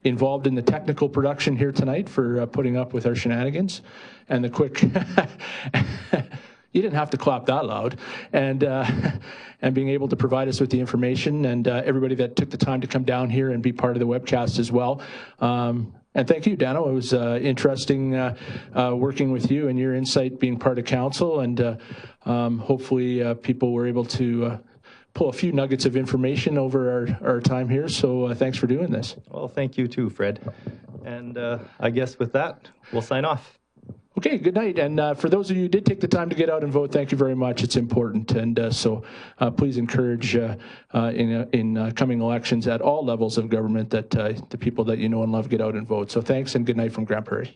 involved in the technical production here tonight for putting up with our shenanigans and the quick... You didn't have to clap that loud. And being able to provide us with the information, and everybody that took the time to come down here and be part of the webcast as well. And thank you, Dano. It was interesting working with you and your insight being part of council, and hopefully people were able to pull a few nuggets of information over our time here. So thanks for doing this. Well, thank you too, Fred. And I guess with that, we'll sign off. Okay, good night. And for those of you who did take the time to get out and vote, thank you very much. It's important. And so please encourage in coming elections at all levels of government that the people that you know and love get out and vote. So thanks and good night from Grande Prairie.